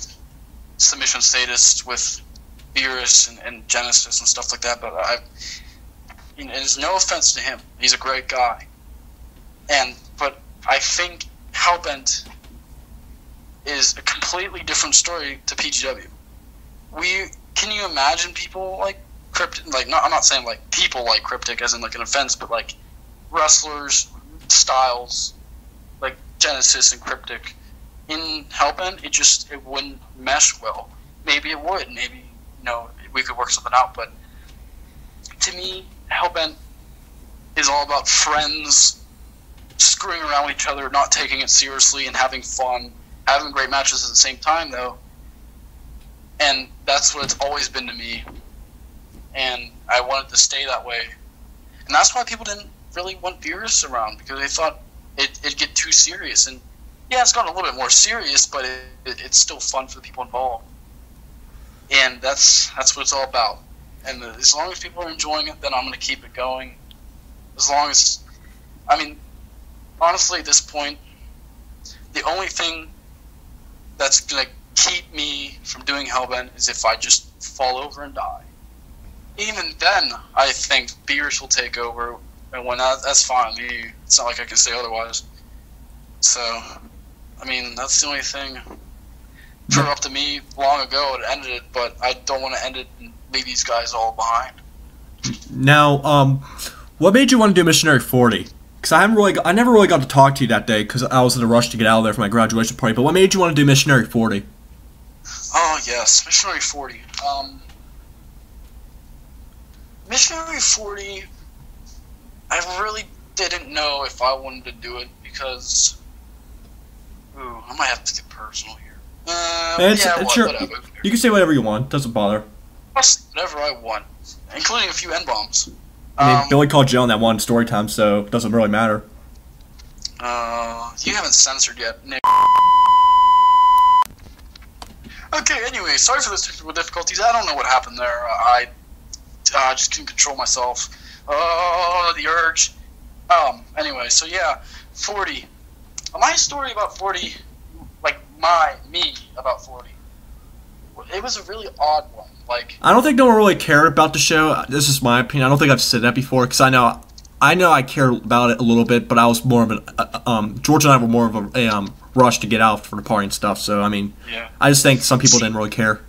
submission status with Beerus and Genesis and stuff like that, but there's no offense to him. He's a great guy. But I think Hellbent is a completely different story to PGW. Can you imagine people like Cryptic? Like, I'm not saying like people like Cryptic as in like an offense, but like wrestlers, styles, like Genesis and Cryptic in Hellbent, it wouldn't mesh well. Maybe it would. Maybe we could work something out. But to me, Hellbent is all about friends screwing around with each other, not taking it seriously, and having fun, having great matches at the same time, though. And that's what it's always been to me. And I want it to stay that way. And that's why people didn't really want Beerus around, because they thought it'd get too serious. And yeah, it's gotten a little bit more serious, but it's still fun for the people involved. And that's what it's all about. And as long as people are enjoying it, then I'm going to keep it going. As long as, honestly, at this point, the only thing that's going to keep me from doing Hellbent is if I just fall over and die. Even then, I think Beerus will take over, and when that's fine. It's not like I can say otherwise. So, that's the only thing. If it were up to me long ago, it ended it, but I don't want to end it and leave these guys all behind. Now, what made you want to do Missionary 40? Because I never really got to talk to you that day because I was in a rush to get out of there for my graduation party. But what made you want to do Missionary 40? Oh yes, Missionary 40. Missionary 40. I really didn't know if I wanted to do it because, I might have to get personal here. Whatever. You can say whatever you want. Doesn't bother. I'll say whatever I want, including a few N-bombs. Billy called you on that one story time, so it doesn't really matter. You haven't censored yet, Nick. Okay, anyway, sorry for the technical difficulties. I don't know what happened there. I just couldn't control myself. Oh, the urge. Anyway, so yeah, 40. My story about 40, like me about 40, it was a really odd one. Like, I don't think no one really cared about the show. This is my opinion. I don't think I've said that before because I know I cared about it a little bit, but I was more of an George and I were more of a rush to get out for the party and stuff. So I mean, yeah. I just think some people didn't really care.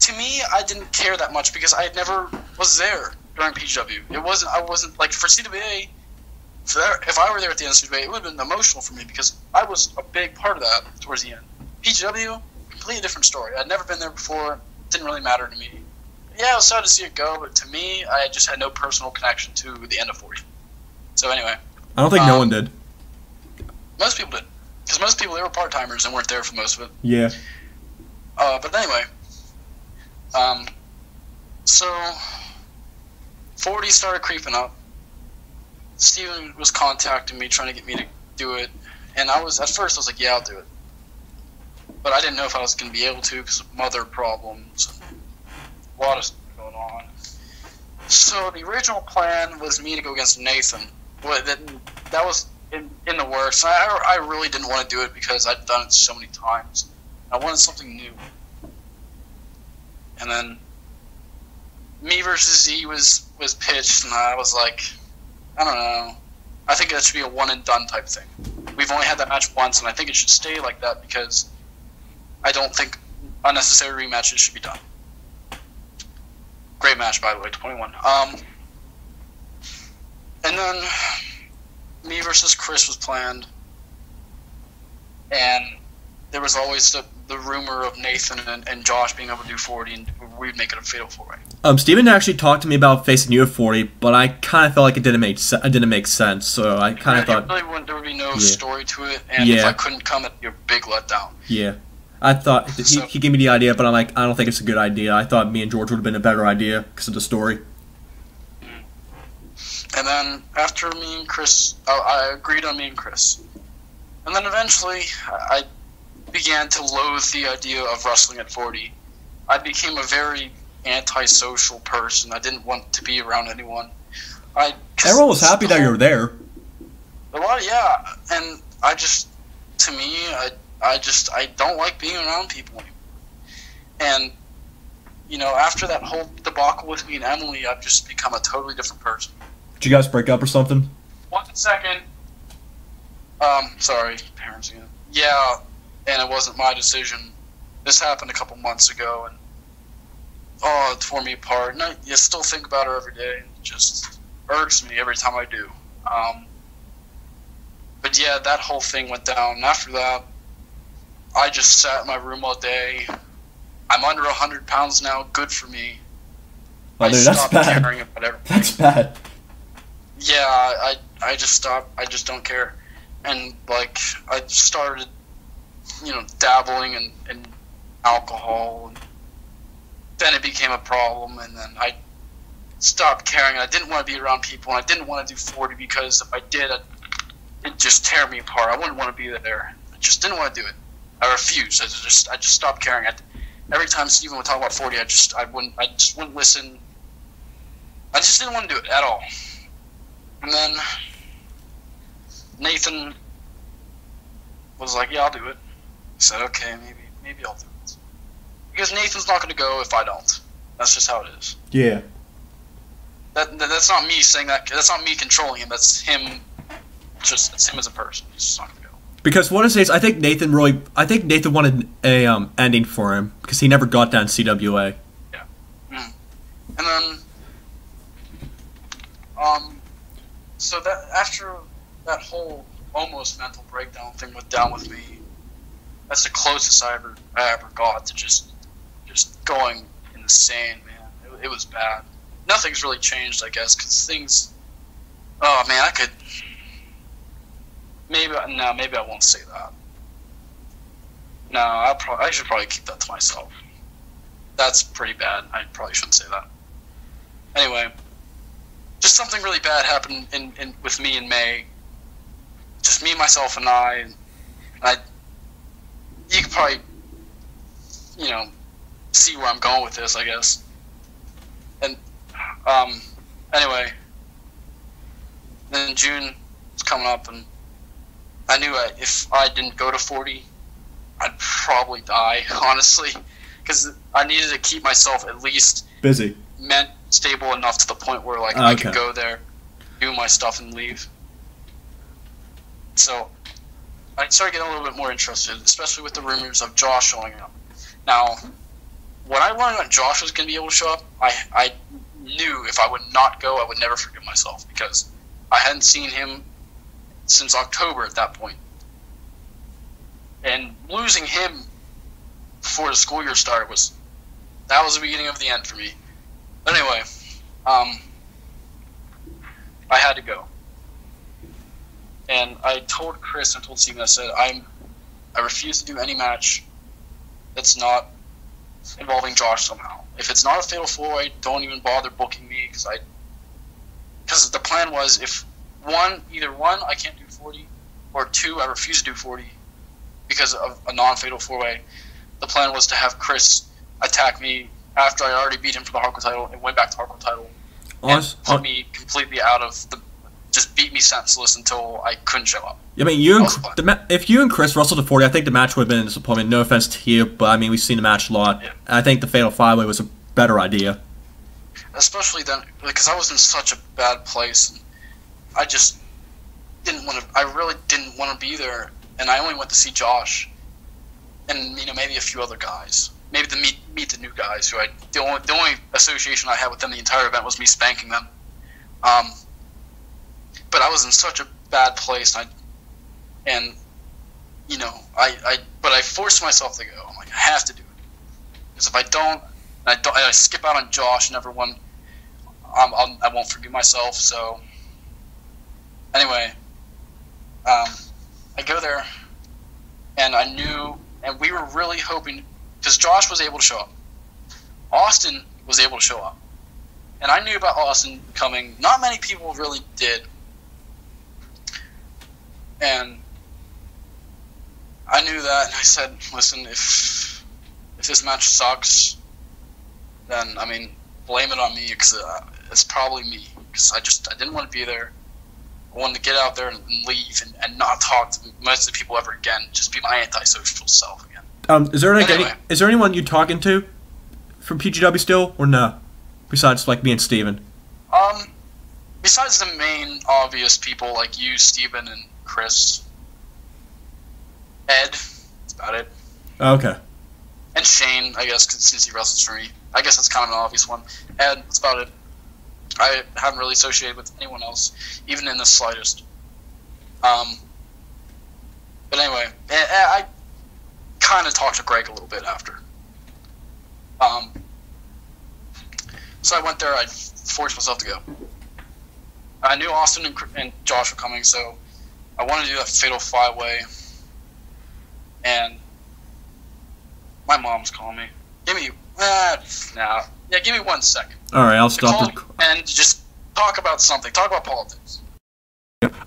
To me, I didn't care that much because I never was there during PGW. I wasn't like for CWA. If I were there at the end of CWA, it would have been emotional for me because I was a big part of that towards the end. PGW, completely different story. I'd never been there before. It didn't really matter to me. Yeah, I was sad to see it go, but to me, I just had no personal connection to the end of 40. So anyway. I don't think no one did. Most people did. Because most people, they were part-timers and weren't there for most of it. Yeah. But anyway. So 40 started creeping up. Steven was contacting me, trying to get me to do it. And at first I was like, yeah, I'll do it. But I didn't know if I was going to be able to because of mother problems and a lot of stuff going on. So the original plan was me to go against Nathan. But that was in the works. I really didn't want to do it because I'd done it so many times. I wanted something new. And then me versus Z was pitched, and I was like, I don't know. I think that should be a one-and-done type thing. We've only had that match once, and I think it should stay like that because I don't think unnecessary rematches should be done. Great match, by the way, 21. And then me versus Chris was planned, and there was always the rumor of Nathan and Josh being able to do 40, and we'd make it a fatal 4-way. Steven actually talked to me about facing you at 40, but I kind of felt like it didn't make sense. So I kind of thought there would be no story to it, and if I couldn't come, it'd be a big letdown. Yeah, I thought he gave me the idea, but I'm like, I don't think it's a good idea. I thought me and George would have been a better idea because of the story. And then after me and Chris, I agreed on me and Chris, and then eventually I began to loathe the idea of wrestling at 40. I became a very antisocial person. I didn't want to be around anyone. Everyone was happy that you were there. A lot, yeah. And to me, I don't like being around people anymore. And, after that whole debacle with me and Emily, I've just become a totally different person. Did you guys break up or something? 1 second. Sorry, parents again. Yeah. And it wasn't my decision. This happened a couple months ago, and it tore me apart. And I still think about her every day. It just irks me every time I do. But yeah, that whole thing went down. And after that, I just sat in my room all day. I'm under 100 pounds now. Good for me. Oh, dude, that's bad. Caring about everything. That's bad. Yeah, I just stopped. I just don't care. And I started dabbling in alcohol, and then it became a problem, and then I stopped caring. I didn't want to be around people, and I didn't want to do 40 because if I did, it'd just tear me apart. I wouldn't want to be there. I just didn't want to do it. I refused. I just stopped caring. Every time Steven would talk about 40, I just wouldn't listen. I just didn't want to do it at all. And then Nathan was like, "Yeah, I'll do it." I said, okay, maybe I'll do it. Because Nathan's not going to go if I don't. That's just how it is. Yeah. That's not me saying that. That's not me controlling him. That's him. It's him as a person. He's just not going to go. Because what it is, I think Nathan wanted a ending for him because he never got that in CWA. Yeah. And then, so that after that whole almost mental breakdown thing went down with me. That's the closest I ever got to just going insane, man. It was bad. Nothing's really changed, I guess, because things. Oh man, I could. Maybe I won't say that. No, I should probably keep that to myself. That's pretty bad. I probably shouldn't say that. Anyway, just something really bad happened with me in May. Just me, myself, and I. You could probably, see where I'm going with this, I guess. And, anyway, then June was coming up, and I knew if I didn't go to 40, I'd probably die, honestly, because I needed to keep myself at least busy, stable enough to the point where like I could go there, do my stuff, and leave. So I started getting a little bit more interested, especially with the rumors of Josh showing up. Now, when I learned that Josh was going to be able to show up, I knew if I would not go, I would never forgive myself, because I hadn't seen him since October at that point. And losing him before the school year started was the beginning of the end for me. But anyway, I had to go. And I told Chris and told Steven, I said, I refuse to do any match that's not involving Josh somehow. If it's not a fatal 4-way, don't even bother booking me, because the plan was either one, I can't do 40, or 2, I refuse to do 40 because of a non-fatal 4-way. The plan was to have Chris attack me after I already beat him for the hardcore title and went back to hardcore title, and put me completely out of the. Just beat me senseless until I couldn't show up. I mean, if you and Chris wrestled to 40, I think the match would have been a disappointment. No offense to you, but I mean, we've seen the match a lot. Yeah. I think the Fatal 5-Way was a better idea. Especially then, because I was in such a bad place. I just didn't want to. I really didn't want to be there, and I only went to see Josh, and maybe a few other guys. Maybe to meet the new guys who the only association I had with them the entire event was me spanking them. But I was in such a bad place, but I forced myself to go. I'm like, I have to do it, because if I don't, I skip out on Josh and everyone, I won't forgive myself. So anyway, I go there, and I knew, and we were really hoping, because Josh was able to show up, Austin was able to show up, and I knew about Austin coming. Not many people really did. And I knew that, and I said, listen, if this match sucks, then, blame it on me, because it's probably me, because I didn't want to be there. I wanted to get out there and leave and not talk to most of the people ever again, just be my antisocial self again. Is there anyone you talking to from PGW still, or no? Besides, like, me and Steven? Besides the main obvious people, like you, Steven, and Chris, Ed, that's about it. Okay. And Shane, I guess, since he wrestles for me. I guess that's kind of an obvious one. Ed, that's about it. I haven't really associated with anyone else, even in the slightest. But anyway, I kind of talked to Greg a little bit after. So I went there, I forced myself to go. I knew Austin and Josh were coming, so I wanted to do that Fatal 5-Way, and my mom's calling me. Give me 1 second. All right, I'll stop this. And just talk about something. Talk about politics.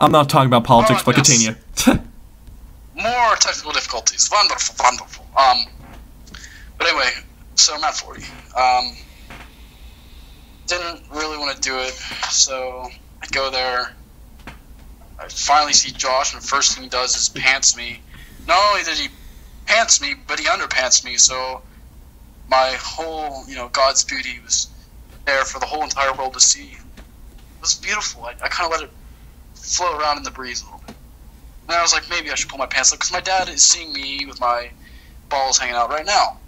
I'm not talking about politics, but yes. Continue. More technical difficulties. Wonderful, wonderful. But anyway, so I'm at 40. Didn't really want to do it, so I go there. I finally see Josh, and the first thing he does is pants me. Not only did he pants me, but he underpants me, so my whole, God's beauty was there for the whole entire world to see. It was beautiful. I kind of let it float around in the breeze a little bit. And I was like, maybe I should pull my pants up, because my dad is seeing me with my balls hanging out right now.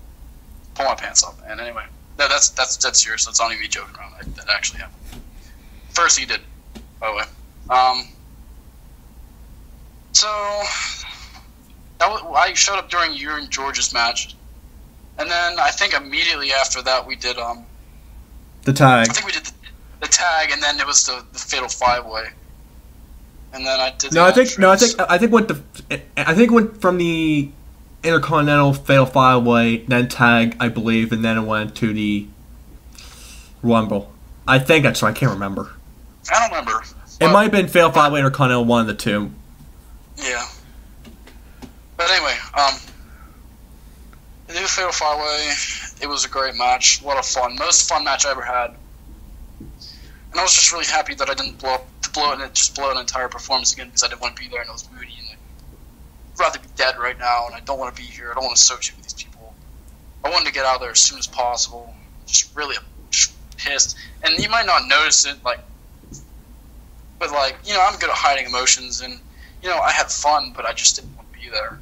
Pull my pants up. And anyway, that's serious. That's not even me joking around. That actually happened. First he did, by the way. So I showed up during you and George's match, and then I think immediately after that we did the tag. I think we did the tag, and then it was the Fatal 5-Way, and then I did. I think went from the Intercontinental Fatal 5-Way, then tag, I believe, and then it went to the Rumble. I think that's right. I can't remember. I don't remember. It might have been Fatal 5-Way, Intercontinental, one of the two. Yeah. But anyway, the new Fatal 5-Way, it was a great match. A lot of fun. Most fun match I ever had. And I was just really happy that I didn't blow an entire performance again, because I didn't want to be there and I was moody and I'd rather be dead right now and I don't want to be here. I don't want to associate with these people. I wanted to get out of there as soon as possible. Just really pissed. And you might not notice it, like, but like, you know, I'm good at hiding emotions, and you know, I had fun, but I just didn't want to be there.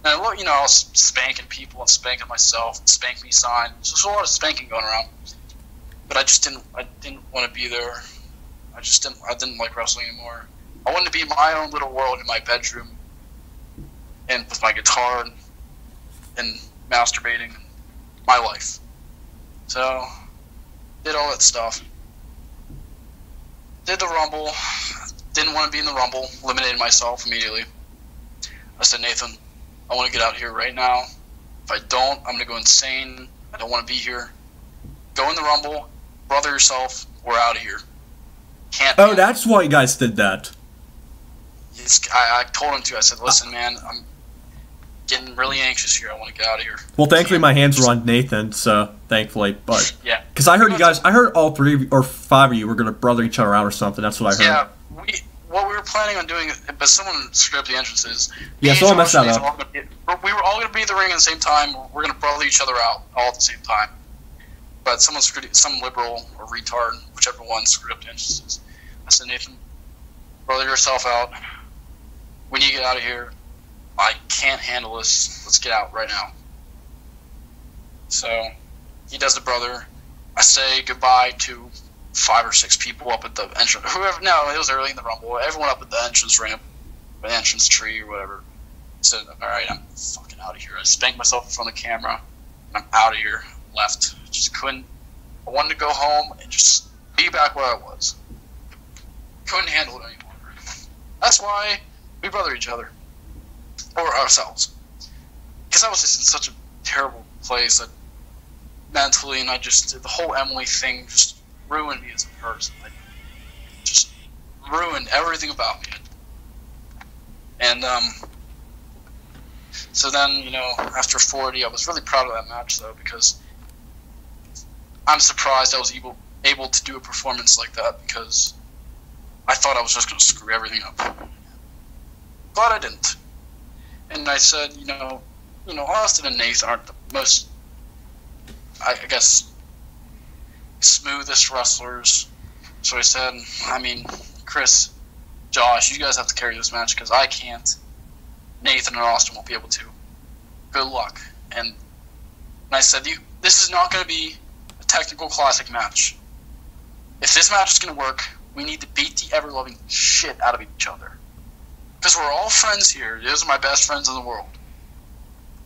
And you know, I was spanking people and spanking myself, and spank me sign. There's a lot of spanking going around, but I didn't want to be there. I didn't like wrestling anymore. I wanted to be in my own little world in my bedroom, and with my guitar and masturbating, my life. So, did all that stuff. Did the Rumble. Didn't want to be in the Rumble. Eliminated myself immediately. I said, Nathan, I want to get out of here right now. If I don't, I'm going to go insane. I don't want to be here. Go in the Rumble. Brother yourself. We're out of here. Can't. Oh, that's why you guys did that. I told him to. I said, listen, man, I'm getting really anxious here. I want to get out of here. Well, thankfully my hands were on Nathan, so thankfully, but yeah, because I heard all 3 of you, or 5 of you were gonna brother each other out or something. That's what I heard. Yeah, what we were planning on doing, but someone screwed up the entrances. Yeah, someone messed that up. We were all gonna be in the ring at the same time. We're gonna brother each other out all at the same time. But some liberal or retard, whichever one, screwed up the entrances. I said, Nathan, brother yourself out. We need to get out of here. I can't handle this. Let's get out right now. So he does the brother. I say goodbye to 5 or 6 people up at the entrance. No, it was early in the Rumble. Everyone up at the entrance ramp, the entrance tree or whatever. I said, all right, I'm fucking out of here. I spanked myself in front of the camera. I'm out of here. Left. Just couldn't. I wanted to go home and just be back where I was. Couldn't handle it anymore. That's why we brother each other. Or ourselves. Because I was just in such a terrible place that mentally, and the whole Emily thing just ruined me as a person. Like, just ruined everything about me. And, so then, you know, after 40, I was really proud of that match, though, because I'm surprised I was able to do a performance like that, because I thought I was just going to screw everything up. Glad I didn't. And I said, you know, Austin and Nathan aren't the most, I guess, smoothest wrestlers. So I said, I mean, Chris, Josh, you guys have to carry this match because I can't. Nathan and Austin won't be able to. Good luck. And I said, this is not going to be a technical classic match. If this match is going to work, we need to beat the ever-loving shit out of each other. Because we're all friends here. Those are my best friends in the world.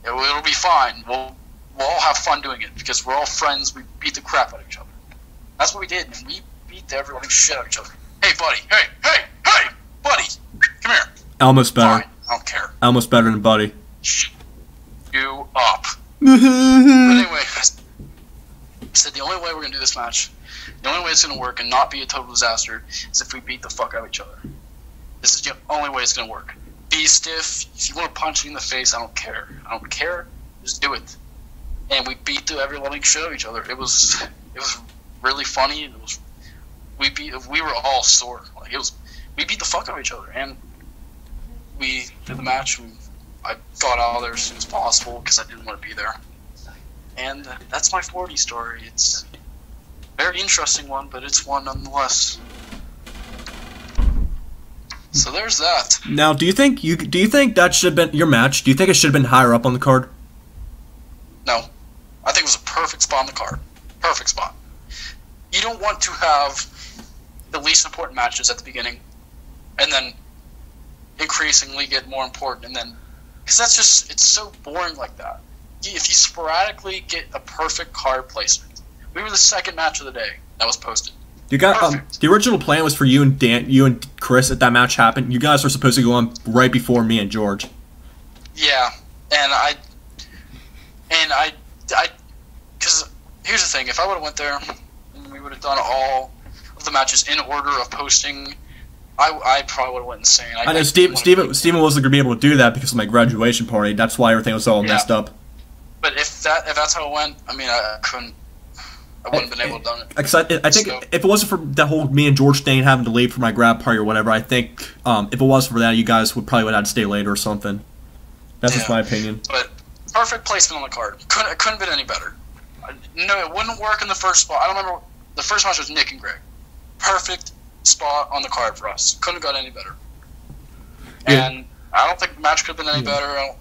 It'll be fine. We'll all have fun doing it because we're all friends. We beat the crap out of each other. That's what we did, and we beat the ever-loving shit out of each other. Hey, buddy. Hey, buddy. Come here. Almost better. Fine. I don't care. Almost better than Buddy. Shut you up. But anyway, I said the only way we're going to do this match, the only way it's going to work and not be a total disaster is if we beat the fuck out of each other. This is the only way it's going to work. Be stiff. If you want to punch me in the face, I don't care. I don't care. Just do it. And we beat the ever-loving shit out of each other. It was really funny. We were all sore. Like, we beat the fuck out of each other. And we did the match. I got out of there as soon as possible because I didn't want to be there. And that's my 40 story. It's a very interesting one, but it's one nonetheless. So there's that. Now, do you think that should have been your match? Do you think it should have been higher up on the card? No. I think it was a perfect spot on the card. Perfect spot. You don't want to have the least important matches at the beginning and then increasingly get more important, and then because that's just, it's so boring like that. If you sporadically get a perfect card placement, we were the second match of the day that was posted. You got the original plan was for you and Chris at that match happened. You guys were supposed to go on right before me and George. Yeah, and I, because here's the thing: if I would have went there, and we would have done all of the matches in order of posting, I probably would have went insane. I know Steven wasn't going to be able to do that because of my graduation party. That's why everything was all messed up. But if that's how it went, I mean, I couldn't. I wouldn't have been able to have done it. Because I think if it wasn't for the whole me and George thing having to leave for my grad party or whatever, I think if it wasn't for that, you guys would probably have had to stay later or something. That's just my opinion. But Perfect placement on the card. It couldn't have been any better. No, it wouldn't work in the first spot. I don't remember. The first match was Nick and Greg. Perfect spot on the card for us. Couldn't have got any better. Yeah. And I don't think the match could have been any better.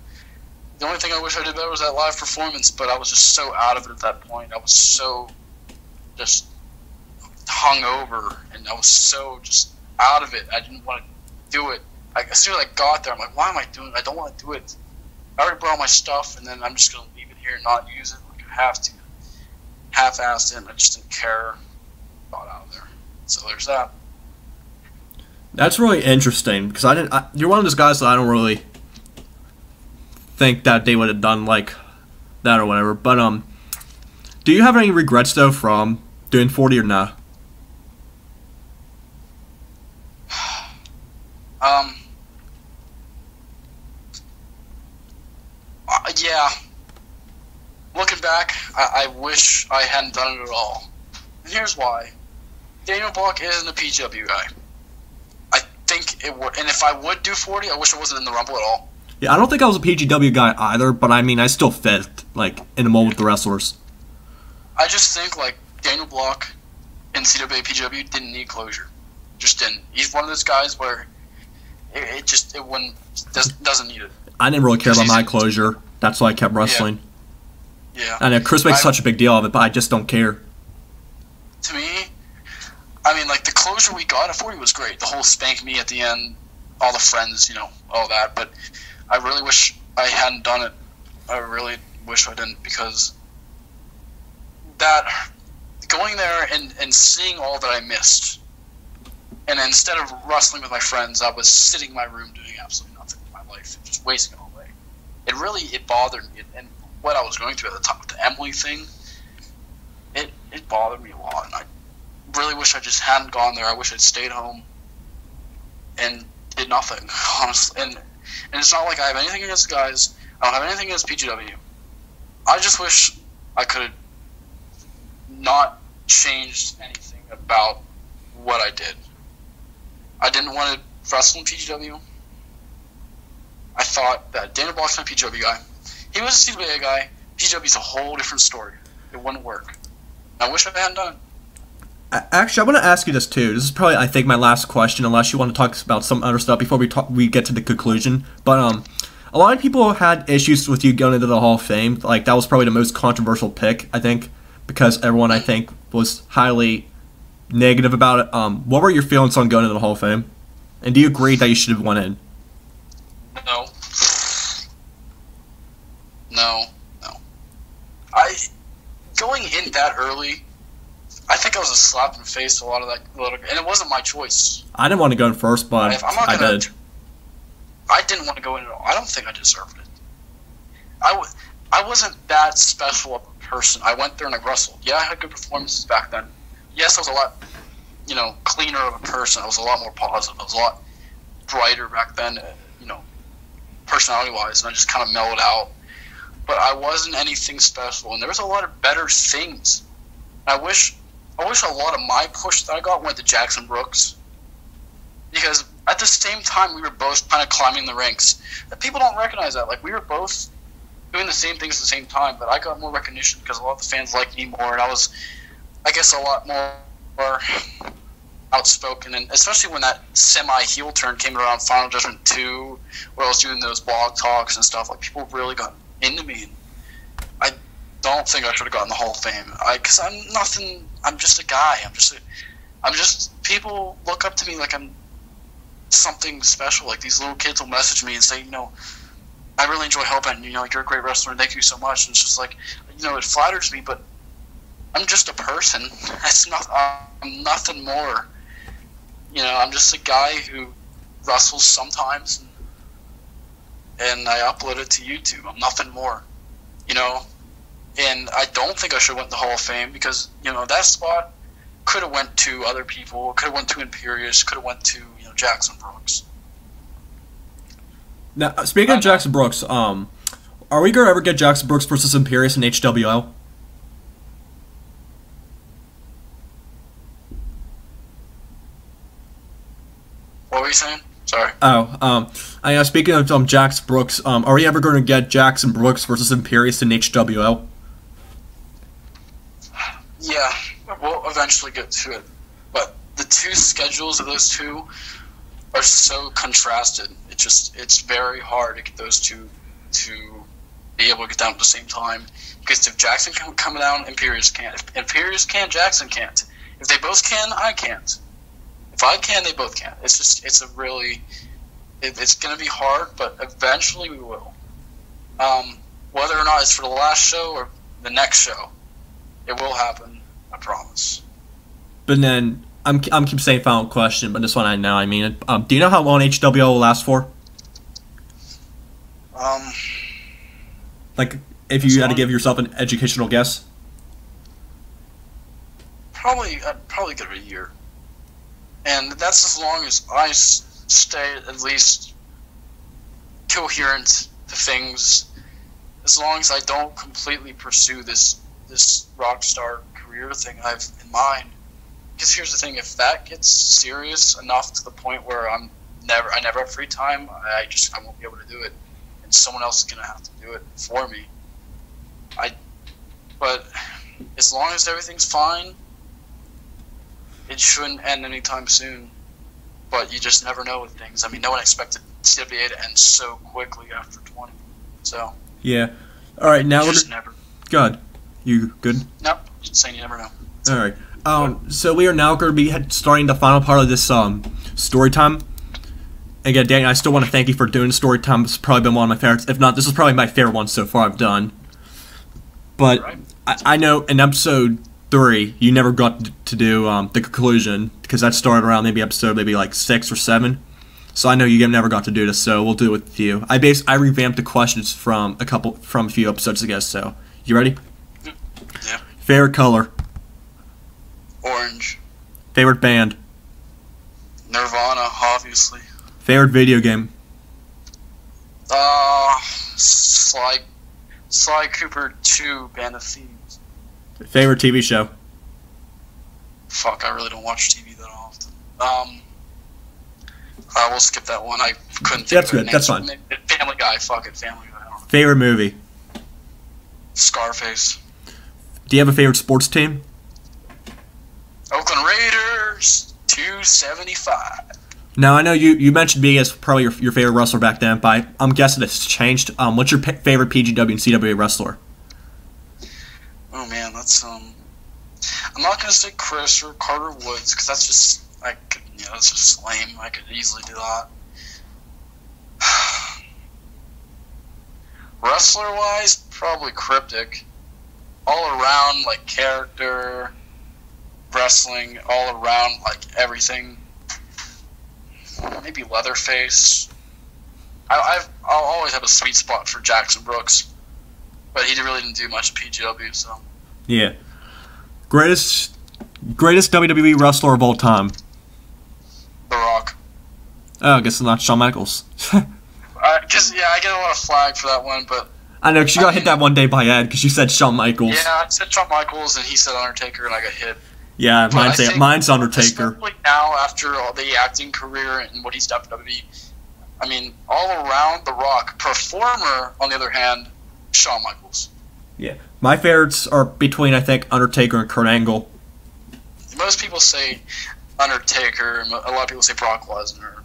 The only thing I wish I did better was that live performance, but I was just so out of it at that point. I was so just hung over, and I was so just out of it. I didn't want to do it. As soon as I got there, I'm like, why am I doing it? I don't want to do it. I already brought my stuff, and then I'm just going to leave it here and not use it like I have to. Half-assed it, and I just didn't care. Got out of there. So there's that. That's really interesting, because you're one of those guys that I don't really think that they would have done like that or whatever. But do you have any regrets though from doing 40 or not? Yeah. Looking back, I wish I hadn't done it at all. And here's why. Daniel Block isn't a PW guy. I think it would, and if I would do 40, I wish I wasn't in the Rumble at all. Yeah, I don't think I was a PGW guy either, but I mean, I still fit, like, in the mold with the wrestlers. I just think, like, Daniel Block in CWA PGW didn't need closure. Just didn't. He's one of those guys where doesn't need it. I didn't really care about my closure. That's why I kept wrestling. Yeah. I know Chris makes such a big deal of it, but I just don't care. To me, I mean, like, the closure we got at 40 was great. The whole spank me at the end, all the friends, all that. But I really wish I hadn't done it. I really wish I didn't, because that going there and seeing all that I missed, and instead of wrestling with my friends, I was sitting in my room doing absolutely nothing with my life, just wasting it all away. It bothered me, and what I was going through at the time with the Emily thing, it bothered me a lot, and I really wish I just hadn't gone there. I wish I'd stayed home and did nothing, honestly. And it's not like I have anything against the guys. I don't have anything against PGW. I just wish I could have not changed anything about what I did. I didn't want to wrestle in PGW. I thought that Dana Block's my PGW guy. He was a CWA guy. PGW's a whole different story. It wouldn't work. I wish I hadn't done it. Actually, I want to ask you this too. This is probably, I think, my last question, unless you want to talk about some other stuff before we get to the conclusion. But a lot of people had issues with you going into the Hall of Fame. Like, that was probably the most controversial pick, I think, because everyone, I think, was highly negative about it. What were your feelings on going into the Hall of Fame? And do you agree that you should have went in? No. Going in that early, I think I was a slap in the face to a lot of that, and it wasn't my choice. I didn't want to go in first, but I did. I didn't want to go in at all. I don't think I deserved it. I wasn't that special of a person. I went there and I wrestled. Yeah, I had good performances back then. Yes, I was a lot, cleaner of a person. I was a lot more positive. I was a lot brighter back then, personality-wise, and I just kind of mellowed out. But I wasn't anything special, and there was a lot of better things. I wish a lot of my push that I got went to Jackson Brooks, because at the same time we were both kind of climbing the ranks. People don't recognize that. Like, we were both doing the same things at the same time, but I got more recognition because a lot of the fans liked me more, and I was, I guess, a lot more outspoken, and especially when that semi-heel turn came around Final Judgment 2, where I was doing those blog talks and stuff, like, people really got into me. I don't think I should have gotten the Hall of Fame. Because I'm nothing. I'm just a guy. I'm just. People look up to me like I'm something special. Like, these little kids will message me and say, I really enjoy Hellbent. You're a great wrestler. Thank you so much. And it's just like, it flatters me, but I'm just a person. I'm nothing more. I'm just a guy who wrestles sometimes, and I upload it to YouTube. I'm nothing more, And I don't think I should have went to the Hall of Fame, because, that spot could have went to other people. Could have went to Imperious. Could have went to, Jackson Brooks. Now, speaking of Jackson Brooks, are we going to ever get Jackson Brooks versus Imperious in HWL? What were you saying? Sorry. Speaking of Jax Brooks, are we ever going to get Jackson Brooks versus Imperius in HWL? Yeah, we'll eventually get to it. But the two schedules of those two are so contrasted. It's very hard to get those two to be able to get down at the same time. Because if Jackson can come down, Imperius can't. If Imperius can, Jackson can't. If they both can, I can't. If I can, they both can't. It's going to be hard, but eventually we will. Whether or not it's for the last show or the next show, it will happen. I promise. But then, I'm keep saying final question, but this one I know. I mean, do you know how long HWL will last for? Like, if you had to give yourself an educational guess? I'd probably give it a year. And that's as long as I stay at least coherent to things. As long as I don't completely pursue this rock star career thing I've in mind. Because here's the thing: if that gets serious enough to the point where I never have free time, I won't be able to do it, and someone else is gonna have to do it for me. But as long as everything's fine, it shouldn't end anytime soon. But you just never know with things. I mean, no one expected CWA to end so quickly after 20. So yeah. All right, now we're just never. Good. You good? Nope. Just saying you never know. All right. So we are now going to be starting the final part of this story time. Again, Danny, I still want to thank you for doing story time. It's probably been one of my favorites. If not, this is probably my favorite one so far I've done. But Right. I know in episode 3 you never got to do the conclusion because that started around episode like 6 or 7. So I know you never got to do this. So we'll do it with you. I revamped the questions from a few episodes ago. So you ready? Yeah. Favorite color. Orange. Favorite band. Nirvana, obviously. Favorite video game. Sly Cooper 2, Band of Thieves. Favorite TV show. Fuck, I really don't watch TV that often. We'll skip that one. I couldn't think That's of good. an That's answer. fine. Family Guy. Fuck it, Family Guy. I don't know. Favorite movie. Scarface. Do you have a favorite sports team? Oakland Raiders 275. Now, I know you mentioned me as probably your favorite wrestler back then, but I'm guessing it's changed. What's your favorite PGW and CWA wrestler? Oh man, that's I'm not gonna say Chris or Carter Woods because that's just that's just lame. I could easily do that. Wrestler wise, probably Cryptic. All around, like character, wrestling, all around, like everything. Maybe Leatherface. I'll always have a sweet spot for Jackson Brooks, but he really didn't do much at PGW, so. Yeah. Greatest WWE wrestler of all time. The Rock. Oh, I guess it's not Shawn Michaels. Because I get a lot of flag for that one, but. I know, because you got hit that one day by Ed, because you said Shawn Michaels. Yeah, I said Shawn Michaels, and he said Undertaker, and I got hit. Yeah, mine's Undertaker. Especially now, after all the acting career and what he's done for WWE, I mean, all around The Rock. Performer, on the other hand, Shawn Michaels. Yeah. My favorites are between, I think, Undertaker and Kurt Angle. Most people say Undertaker, and a lot of people say Brock Lesnar.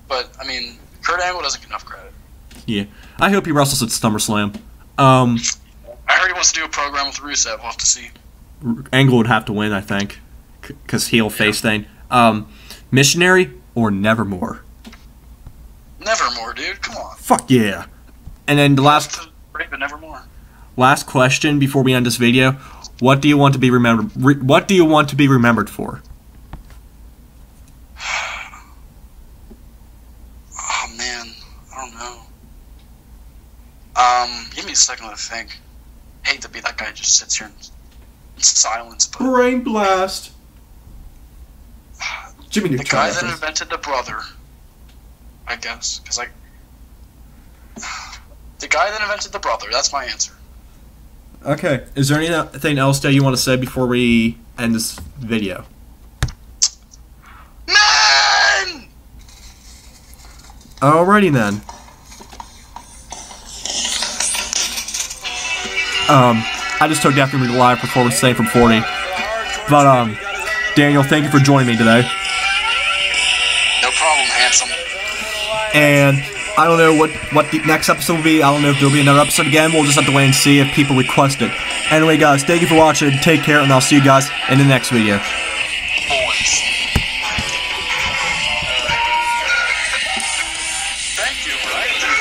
But, I mean, Kurt Angle doesn't get enough credit. Yeah. I hope he wrestles at SummerSlam. I heard he wants to do a program with Rusev. We'll have to see. Angle would have to win, I think, because heel face thing. Missionary or Nevermore? Nevermore, dude. Come on. Fuck yeah. And then the last Nevermore. Last question before we end this video: what do you want to be remembered? What do you want to be remembered for? Oh man, I don't know. Give me a second to think. I hate to be that guy who just sits here in silence, but Brain blast. Jimmy the guy that invented the brother, I guess, because the guy that invented the brother. That's my answer. Okay. Is there anything else that you want to say before we end this video? Man! Alrighty then. I just took after me the live performance thing from 40. But, Daniel, thank you for joining me today. No problem, handsome. And I don't know what the next episode will be. I don't know if there'll be another episode again. We'll just have to wait and see if people request it. Anyway, guys, thank you for watching. Take care, and I'll see you guys in the next video. Boys. Thank you, right?